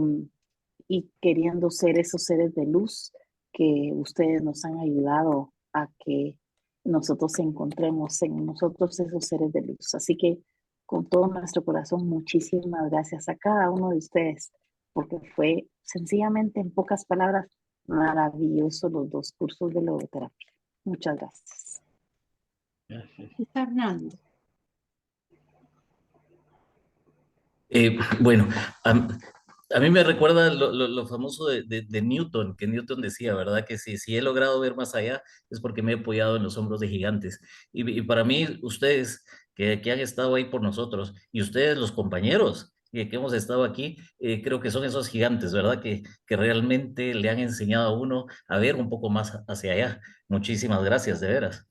y queriendo ser esos seres de luz que ustedes nos han ayudado a que nosotros encontremos en nosotros esos seres de luz. Así que con todo nuestro corazón, muchísimas gracias a cada uno de ustedes, porque fue sencillamente, en pocas palabras, maravilloso los 2 cursos de logoterapia. Muchas gracias. Gracias. Y Fernando. Bueno, a mí me recuerda lo famoso de Newton, que Newton decía, ¿verdad? Que si he logrado ver más allá es porque me he apoyado en los hombros de gigantes. Y para mí, ustedes que han estado ahí por nosotros, y ustedes, los compañeros que hemos estado aquí, creo que son esos gigantes, ¿verdad? Que realmente le han enseñado a uno a ver un poco más hacia allá. Muchísimas gracias, de veras.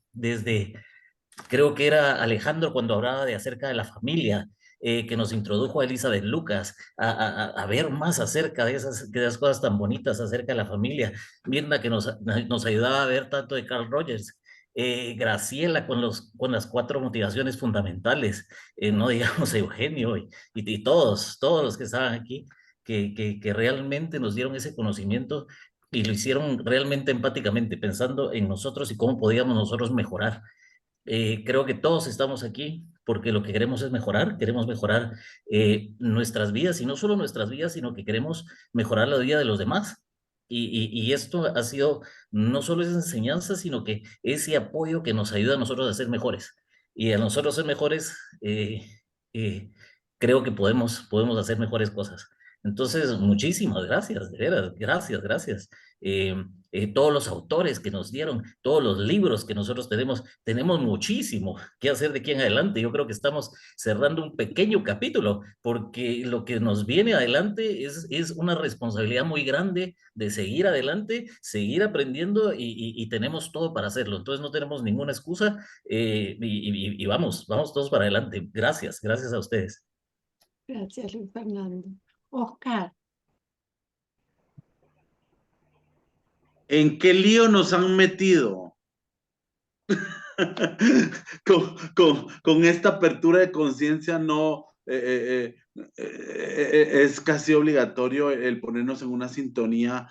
Creo que era Alejandro cuando hablaba de acerca de la familia, que nos introdujo a Elizabeth Lucas a ver más acerca de esas cosas tan bonitas acerca de la familia. Mirna que nos ayudaba a ver tanto de Carl Rogers. Graciela con las 4 motivaciones fundamentales, no digamos Eugenio y todos los que estaban aquí, que realmente nos dieron ese conocimiento y lo hicieron realmente empáticamente, pensando en nosotros y cómo podíamos nosotros mejorar. Creo que todos estamos aquí porque lo que queremos mejorar nuestras vidas y no solo nuestras vidas, sino que queremos mejorar la vida de los demás. Y esto ha sido no solo esa enseñanza, sino que ese apoyo que nos ayuda a nosotros a ser mejores. Y a nosotros ser mejores, eh, creo que podemos hacer mejores cosas. Entonces, muchísimas gracias, de veras, gracias. Eh, todos los autores que nos dieron, todos los libros que nosotros tenemos muchísimo que hacer de aquí en adelante. Yo creo que estamos cerrando un pequeño capítulo, porque lo que nos viene adelante es una responsabilidad muy grande de seguir adelante, seguir aprendiendo y tenemos todo para hacerlo. Entonces no tenemos ninguna excusa y vamos todos para adelante. Gracias a ustedes. Gracias, Luis Fernando. Oscar. ¿En qué lío nos han metido? Con esta apertura de conciencia no es casi obligatorio el ponernos en una sintonía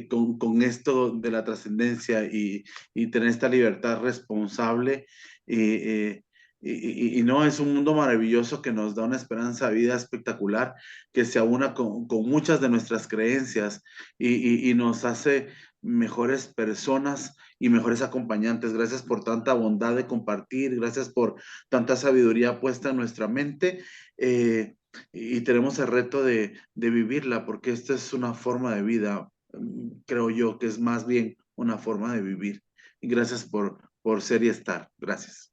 con esto de la trascendencia y tener esta libertad responsable. Y no, es un mundo maravilloso que nos da una esperanza de vida espectacular, que se aúna con muchas de nuestras creencias y nos hace mejores personas y mejores acompañantes. Gracias por tanta bondad de compartir, gracias por tanta sabiduría puesta en nuestra mente y tenemos el reto de vivirla, porque esta es una forma de vida, creo yo que es más bien una forma de vivir. Y gracias por ser y estar. Gracias.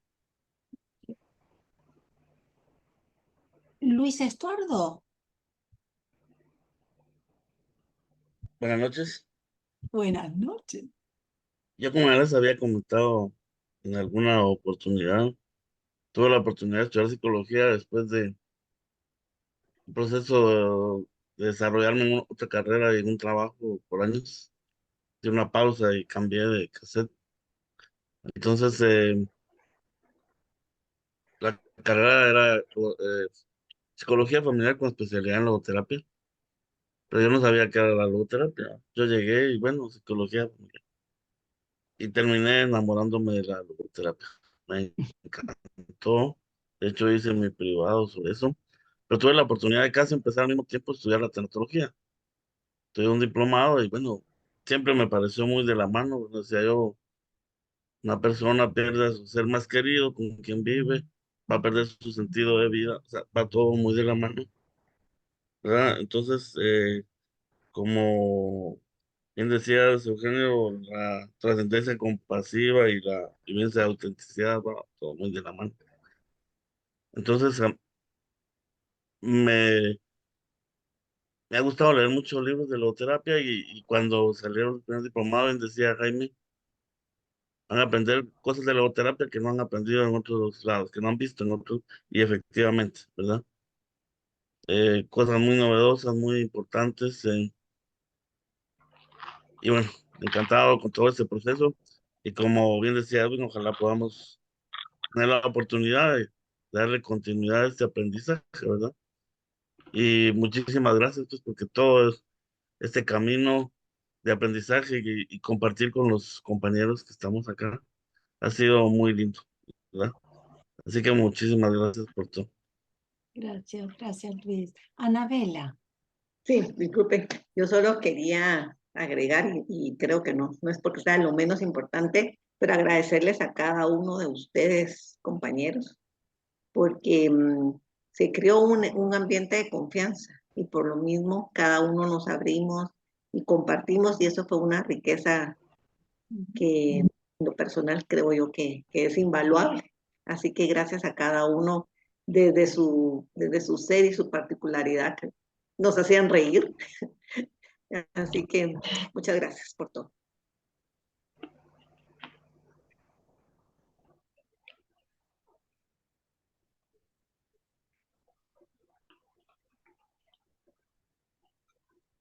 Luis Estuardo. Buenas noches. Buenas noches. Yo como ya les había comentado en alguna oportunidad, tuve la oportunidad de estudiar psicología después de un proceso de desarrollarme en otra carrera y en un trabajo por años. Di una pausa y cambié de cassette. Entonces, la carrera era psicología familiar con especialidad en logoterapia, pero yo no sabía qué era la logoterapia. Yo llegué y bueno, psicología familiar. Y terminé enamorándome de la logoterapia. Me encantó. De hecho, hice mi privado sobre eso. Pero tuve la oportunidad de casi empezar al mismo tiempo a estudiar la tanatología. Tuve un diplomado y bueno, siempre me pareció muy de la mano. O sea, yo, una persona pierde a su ser más querido, con quien vive, va a perder su sentido de vida. O sea, va todo muy de la mano, ¿verdad? Entonces, como bien decías, Eugenio, la trascendencia compasiva y la vivencia de autenticidad, va todo muy de la mano. Entonces, me, me ha gustado leer muchos libros de logoterapia y cuando salieron los primeros diplomados, decía Jaime, van a aprender cosas de logoterapia que no han aprendido en otros lados, que no han visto en otros, y efectivamente, ¿verdad? Cosas muy novedosas, muy importantes, y bueno, encantado con todo este proceso, y como bien decía Edwin, ojalá podamos tener la oportunidad de darle continuidad a este aprendizaje, ¿verdad? Y muchísimas gracias, pues, porque todo este camino de aprendizaje y compartir con los compañeros que estamos acá ha sido muy lindo, ¿verdad? Así que muchísimas gracias por todo. Gracias Luis. Anabela. Sí, disculpe, yo solo quería agregar, y creo que no es porque sea lo menos importante, pero agradecerles a cada uno de ustedes, compañeros, porque se creó un ambiente de confianza y por lo mismo cada uno nos abrimos y compartimos y eso fue una riqueza que en lo personal creo yo que es invaluable. Así que gracias a cada uno desde su ser y su particularidad que nos hacían reír. Así que muchas gracias por todo.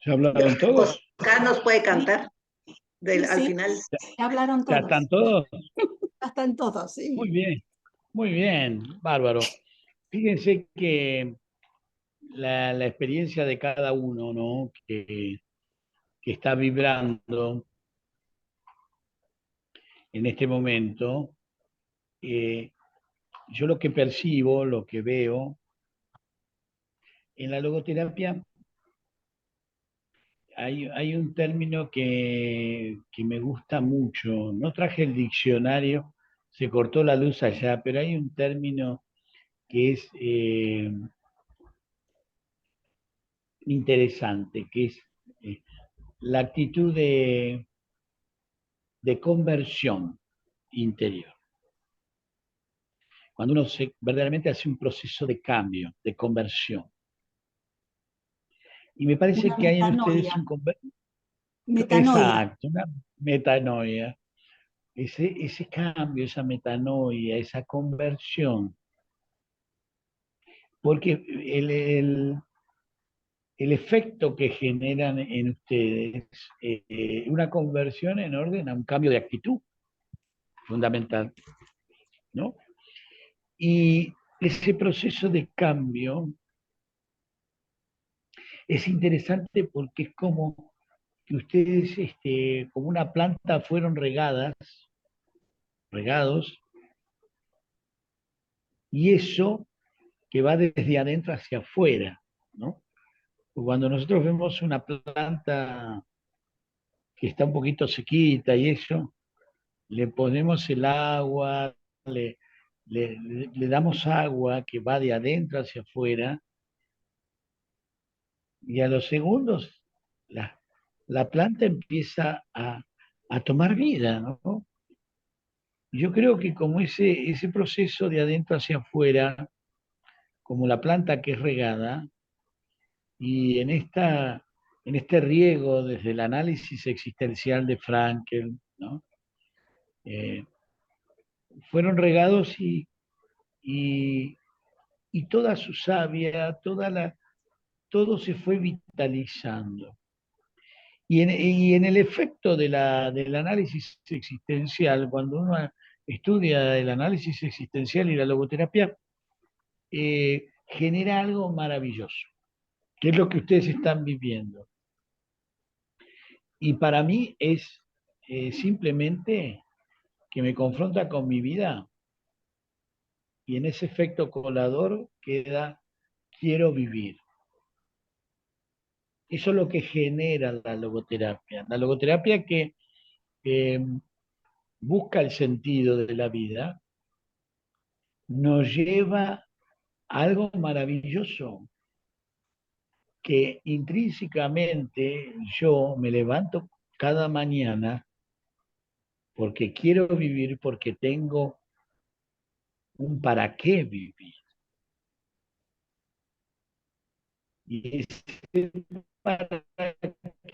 ¿Ya hablaron todos? Oscar nos puede cantar al Sí, final. hablaron ¿Ya todos. están todos? Ya están todos, sí. Muy bien, bárbaro. Fíjense que la experiencia de cada uno, ¿no? Que está vibrando en este momento, yo lo que percibo, lo que veo, en la logoterapia hay un término que me gusta mucho. No traje el diccionario, se cortó la luz allá, pero hay un término que es interesante, que es la actitud de conversión interior. Cuando uno verdaderamente hace un proceso de cambio, de conversión. Y me parece Una que hay en ustedes metanoia. Metanoia. Exacto, una metanoia. Ese cambio, esa metanoia, esa conversión. Porque el efecto que generan en ustedes, una conversión en orden a un cambio de actitud fundamental, ¿no? Y ese proceso de cambio es interesante porque es como que ustedes, como una planta, fueron regados, y eso que va desde adentro hacia afuera, ¿no? Cuando nosotros vemos una planta que está un poquito sequita y eso, le ponemos el agua, le damos agua que va de adentro hacia afuera, y a los segundos la planta empieza a tomar vida, ¿no? Yo creo que como ese proceso de adentro hacia afuera, como la planta que es regada, y en este riego desde el análisis existencial de Frankl, ¿no? Eh, fueron regados y, y toda su savia, todo se fue vitalizando. Y en el efecto del análisis existencial, cuando uno estudia el análisis existencial y la logoterapia, genera algo maravilloso, que es lo que ustedes están viviendo. Y para mí es simplemente que me confronta con mi vida y en ese efecto colador queda quiero vivir. Eso es lo que genera la logoterapia. La logoterapia que busca el sentido de la vida nos lleva a algo maravilloso, que intrínsecamente yo me levanto cada mañana porque quiero vivir, porque tengo un para qué vivir. Y ese para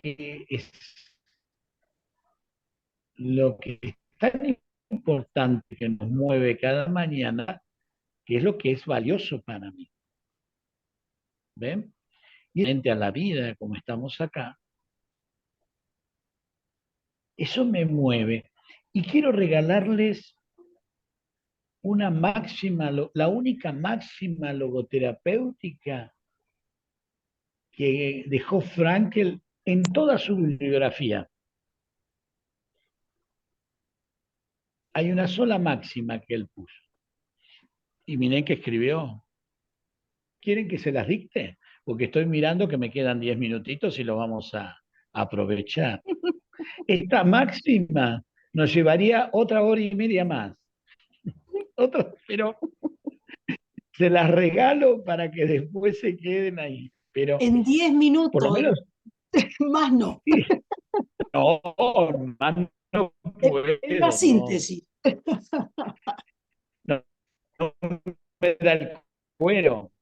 qué es lo que es tan importante que nos mueve cada mañana, que es lo que es valioso para mí. ¿Ven? Y frente a la vida, como estamos acá, eso me mueve. Y quiero regalarles una máxima, la única máxima logoterapéutica que dejó Frankl en toda su bibliografía. Hay una sola máxima que él puso. Y miren que escribió. ¿Quieren que se las dicte? Porque estoy mirando que me quedan 10 minutitos y lo vamos a aprovechar. Esta máxima nos llevaría otra hora y media más. Pero se las regalo para que después se queden ahí. Pero en 10 minutos, por lo menos, más no. no, más no puedo. En la síntesis. No, no me da el cuero.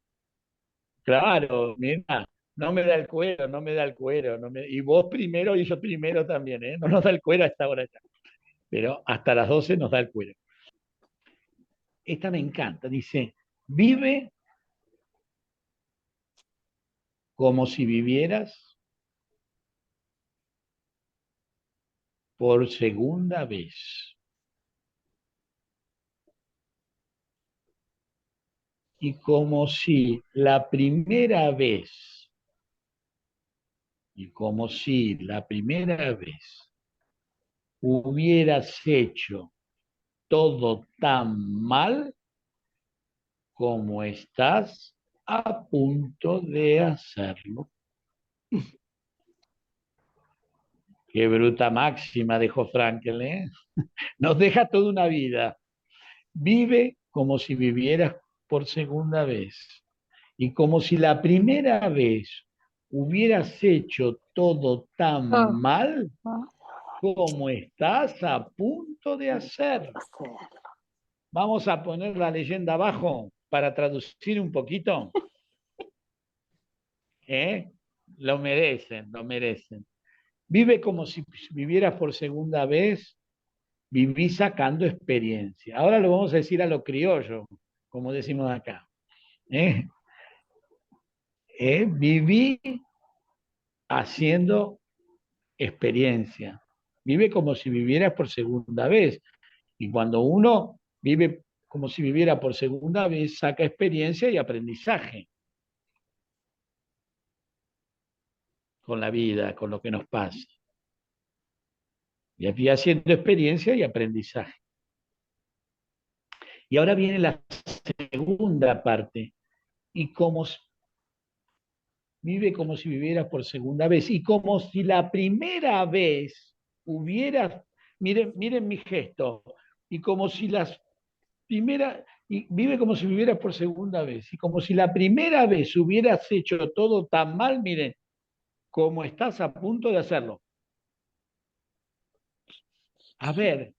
Claro, mira, no me da el cuero, no me da el cuero. Y vos primero y yo primero también, ¿eh? No nos da el cuero a esta hora ya. Pero hasta las 12 nos da el cuero. Esta me encanta, dice, vive como si vivieras por segunda vez. Y como si la primera vez, hubieras hecho todo tan mal como estás a punto de hacerlo. Qué bruta máxima dejó Frankl, ¿eh? Nos deja toda una vida. Vive como si vivieras por segunda vez. Y como si la primera vez hubieras hecho todo tan mal como estás a punto de hacer. Vamos a poner la leyenda abajo para traducir un poquito. Lo merecen, lo merecen. Vive como si vivieras por segunda vez, viví sacando experiencia. Ahora lo vamos a decir a lo criollo, como decimos acá. Viví haciendo experiencia. Vive como si vivieras por segunda vez. Y cuando uno vive como si viviera por segunda vez, saca experiencia y aprendizaje con la vida, con lo que nos pasa. Y aquí haciendo experiencia y aprendizaje. Y ahora viene la segunda parte. Y como vive como si viviera por segunda vez. Y como si la primera vez hubieras, miren mi gesto, y como si las primeras, y vive como si viviera por segunda vez. Y como si la primera vez hubieras hecho todo tan mal, miren, como estás a punto de hacerlo. A ver,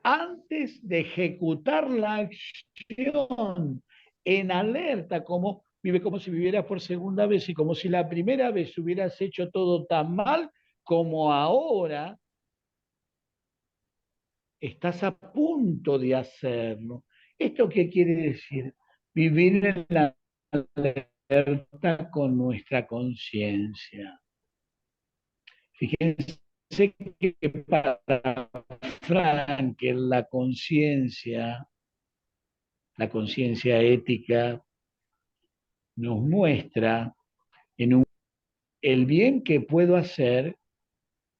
antes de ejecutar la acción, en alerta, como vive como si vivieras por segunda vez y como si la primera vez hubieras hecho todo tan mal como ahora estás a punto de hacerlo. ¿Esto qué quiere decir? Vivir en la alerta con nuestra conciencia. Fíjense que para Frankl la conciencia ética, nos muestra el bien que puedo hacer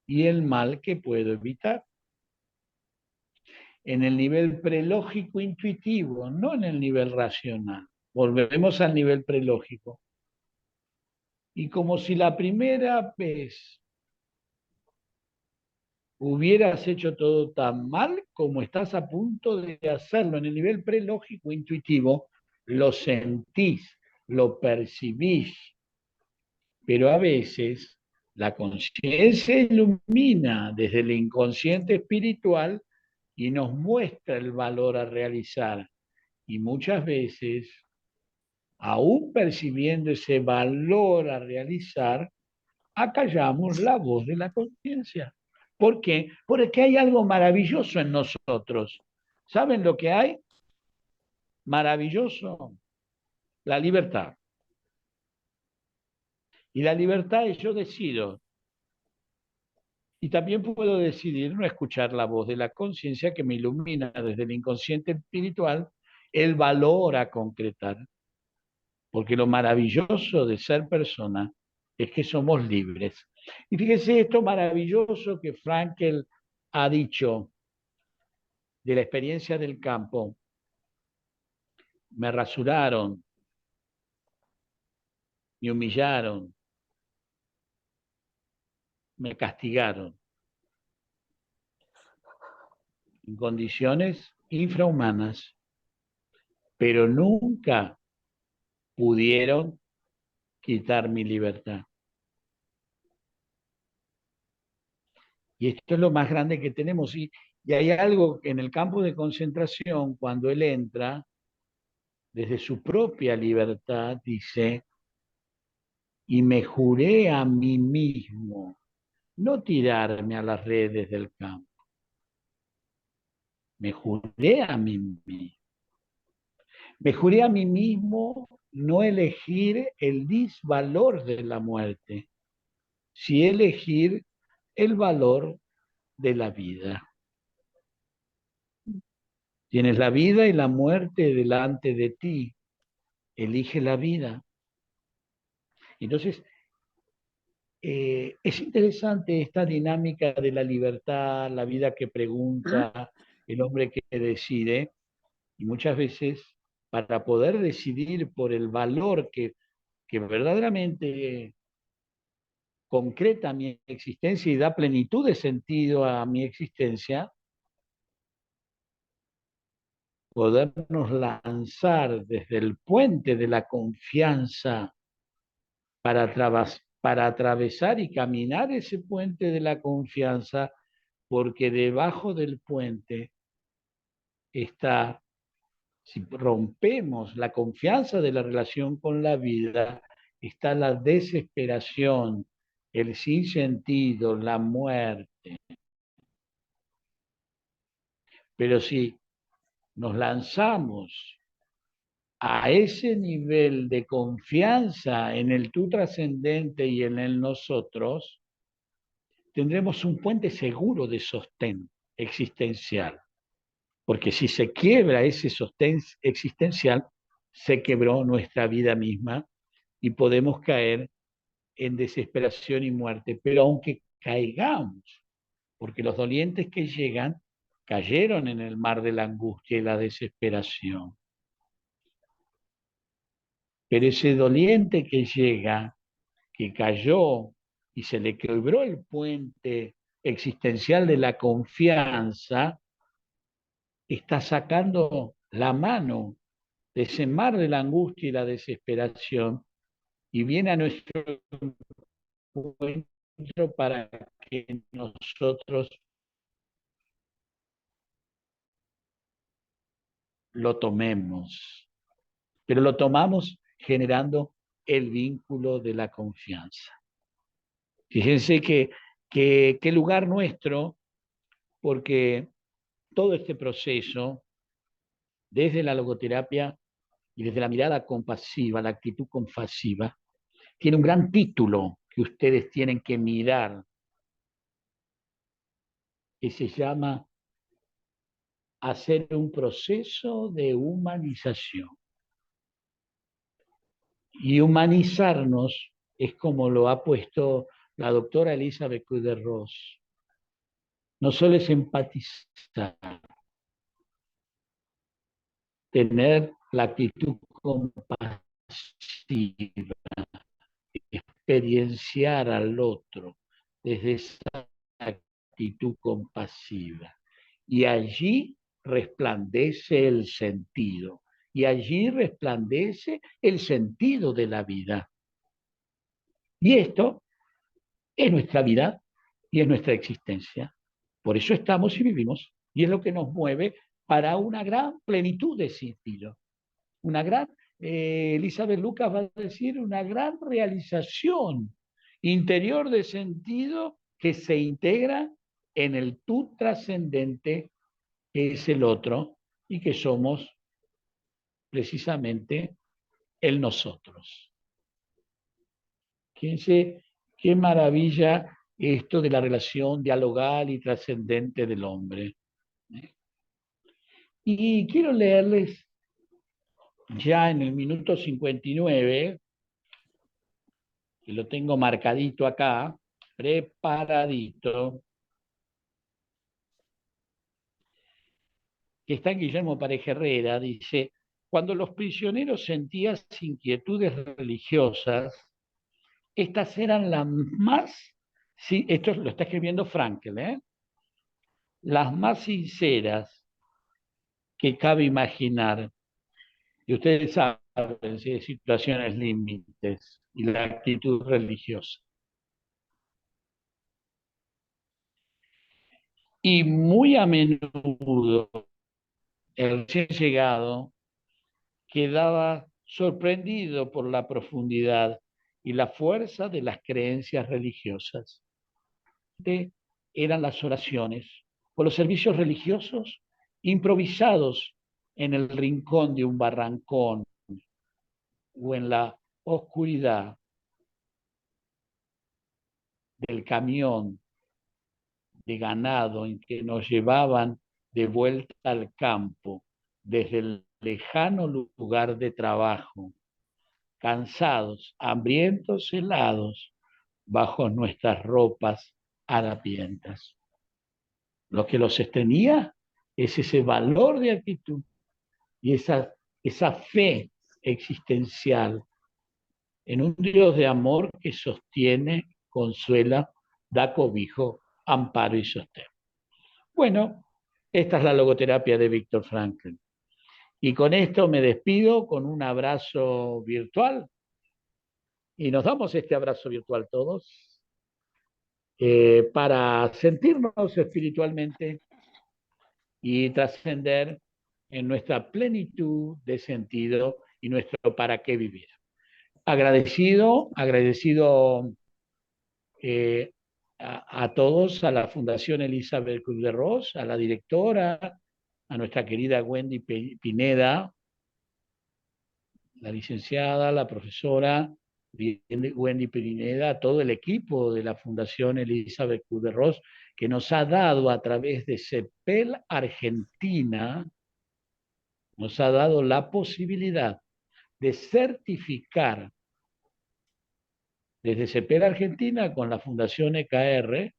y el mal que puedo evitar. En el nivel prelógico intuitivo, no en el nivel racional. Volvemos al nivel prelógico. Y como si la primera vez hubieras hecho todo tan mal como estás a punto de hacerlo en el nivel prelógico intuitivo, lo sentís, lo percibís, pero a veces la conciencia ilumina desde el inconsciente espiritual y nos muestra el valor a realizar. Y muchas veces, aún percibiendo ese valor a realizar, acallamos la voz de la conciencia. ¿Por qué? Porque hay algo maravilloso en nosotros. ¿Saben lo que hay? Maravilloso. La libertad. Y la libertad es yo decido. Y también puedo decidir no escuchar la voz de la conciencia que me ilumina desde el inconsciente espiritual el valor a concretar. Porque lo maravilloso de ser persona es que somos libres. Y fíjese esto maravilloso que Frankl ha dicho de la experiencia del campo. Me rasuraron, me humillaron, me castigaron en condiciones infrahumanas, pero nunca pudieron quitar mi libertad. Y esto es lo más grande que tenemos. Y hay algo en el campo de concentración, cuando él entra, desde su propia libertad, dice, y me juré a mí mismo no tirarme a las redes del campo. Me juré a mí mismo. Me juré a mí mismo no elegir el disvalor de la muerte, sí elegir el valor de la vida. Tienes la vida y la muerte delante de ti. Elige la vida. Entonces, es interesante esta dinámica de la libertad, la vida que pregunta, el hombre que decide, y muchas veces para poder decidir por el valor que verdaderamente concreta mi existencia y da plenitud de sentido a mi existencia, podernos lanzar desde el puente de la confianza para atravesar y caminar ese puente de la confianza, porque debajo del puente está, si rompemos la confianza de la relación con la vida, está la desesperación, el sinsentido, la muerte. Pero si nos lanzamos a ese nivel de confianza en el tú trascendente y en el nosotros, tendremos un puente seguro de sostén existencial. Porque si se quiebra ese sostén existencial, se quebró nuestra vida misma y podemos caer en desesperación y muerte. Pero aunque caigamos, porque los dolientes que llegan cayeron en el mar de la angustia y la desesperación. Pero ese doliente que llega, que cayó y se le quebró el puente existencial de la confianza, está sacando la mano de ese mar de la angustia y la desesperación y viene a nuestro encuentro para que nosotros lo tomemos. Pero lo tomamos generando el vínculo de la confianza. Fíjense qué lugar nuestro, porque todo este proceso, desde la logoterapia y desde la mirada compasiva, la actitud compasiva, tiene un gran título que ustedes tienen que mirar, que se llama hacer un proceso de humanización. Y humanizarnos es como lo ha puesto la doctora Elizabeth Kubler-Ross. No solo es empatizar, tener la actitud compasiva, experienciar al otro desde esa actitud compasiva. Y allí resplandece el sentido. Y allí resplandece el sentido de la vida. Y esto es nuestra vida y es nuestra existencia. Por eso estamos y vivimos. Y es lo que nos mueve para una gran plenitud de sentido. Una gran, Elizabeth Lucas va a decir, una gran realización interior de sentido que se integra en el tú trascendente, que es el otro, y que somos precisamente el nosotros. Fíjense qué maravilla esto de la relación dialogal y trascendente del hombre. Y quiero leerles ya en el minuto 59, que lo tengo marcadito acá, preparadito, que está en Guillermo Pareja Herrera, dice: cuando los prisioneros sentían inquietudes religiosas, estas eran las más, sí, esto lo está escribiendo Frankl, las más sinceras que cabe imaginar. Y ustedes saben, si hay situaciones límites y la actitud religiosa. Y muy a menudo el recién llegado quedaba sorprendido por la profundidad y la fuerza de las creencias religiosas. Eran las oraciones o los servicios religiosos improvisados en el rincón de un barrancón o en la oscuridad del camión de ganado en que nos llevaban de vuelta al campo desde el lejano lugar de trabajo, cansados, hambrientos, helados, bajo nuestras ropas harapientas. Lo que los sostenía es ese valor de actitud y esa fe existencial en un Dios de amor que sostiene, consuela, da cobijo, amparo y sostén. Bueno, esta es la logoterapia de Viktor Frankl. Y con esto me despido con un abrazo virtual. Y nos damos este abrazo virtual todos para sentirnos espiritualmente y trascender en nuestra plenitud de sentido y nuestro para qué vivir. Agradecido a todos, a la Fundación Elizabeth Kubler-Ross, a la directora, a nuestra querida Wendy Pineda, la licenciada, la profesora Wendy Pineda, a todo el equipo de la Fundación Elizabeth Kubler-Ross, que nos ha dado a través de CEPEL Argentina, nos ha dado la posibilidad de certificar desde CEPEL Argentina con la Fundación EKR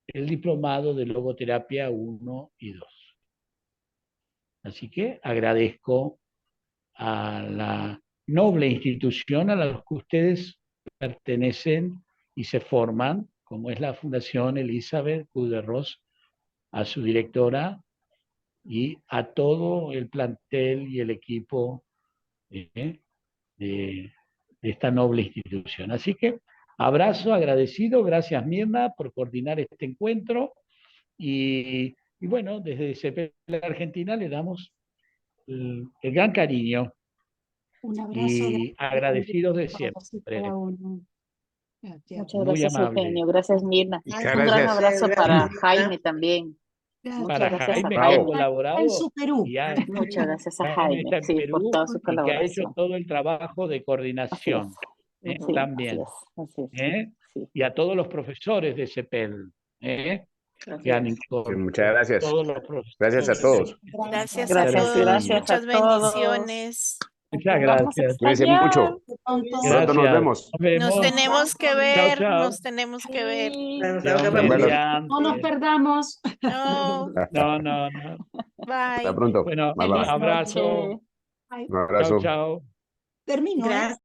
el diplomado de logoterapia 1 y 2. Así que agradezco a la noble institución a la que ustedes pertenecen y se forman, como es la Fundación Elizabeth Kubler-Ross, a su directora y a todo el plantel y el equipo de esta noble institución. Así que abrazo, agradecido, gracias Mirna por coordinar este encuentro y bueno, desde CEPEL Argentina le damos el gran cariño Un abrazo y agradecidos de para siempre. cada uno. Gracias. Muchas Muy gracias, amable. Eugenio. Gracias, Mirna. Muchas Un gran gracias. abrazo Gracias, para Mirna. Jaime también. Gracias. Muchas Para gracias a Jaime, que ha Bravo. Jaime. colaborado En su Perú. y ha, Muchas gracias a Jaime Jaime, está en sí, por Perú toda su y que ha hecho colaboración. todo el trabajo de Así es. coordinación Sí, también. así es. ¿eh? Sí. Y a todos los profesores de CEPEL, que han Gracias. Sí, muchas gracias. todos los profesores. Gracias a todos. Gracias a Gracias, todos, gracias a muchas todos. bendiciones. Muchas Vamos a gracias. Cuídense mucho. extrañar. Pronto. Pronto Gracias. nos vemos. Nos vemos. Nos tenemos que ver, chao. nos tenemos que ver. Sí. Nos Dios tenemos que reunir. mediante. No nos perdamos. No, No. Hasta bye. pronto. Bueno, Bye, Feliz bye. abrazo. noche. Ay, Un abrazo. Chao. termino, ¿eh? Gracias.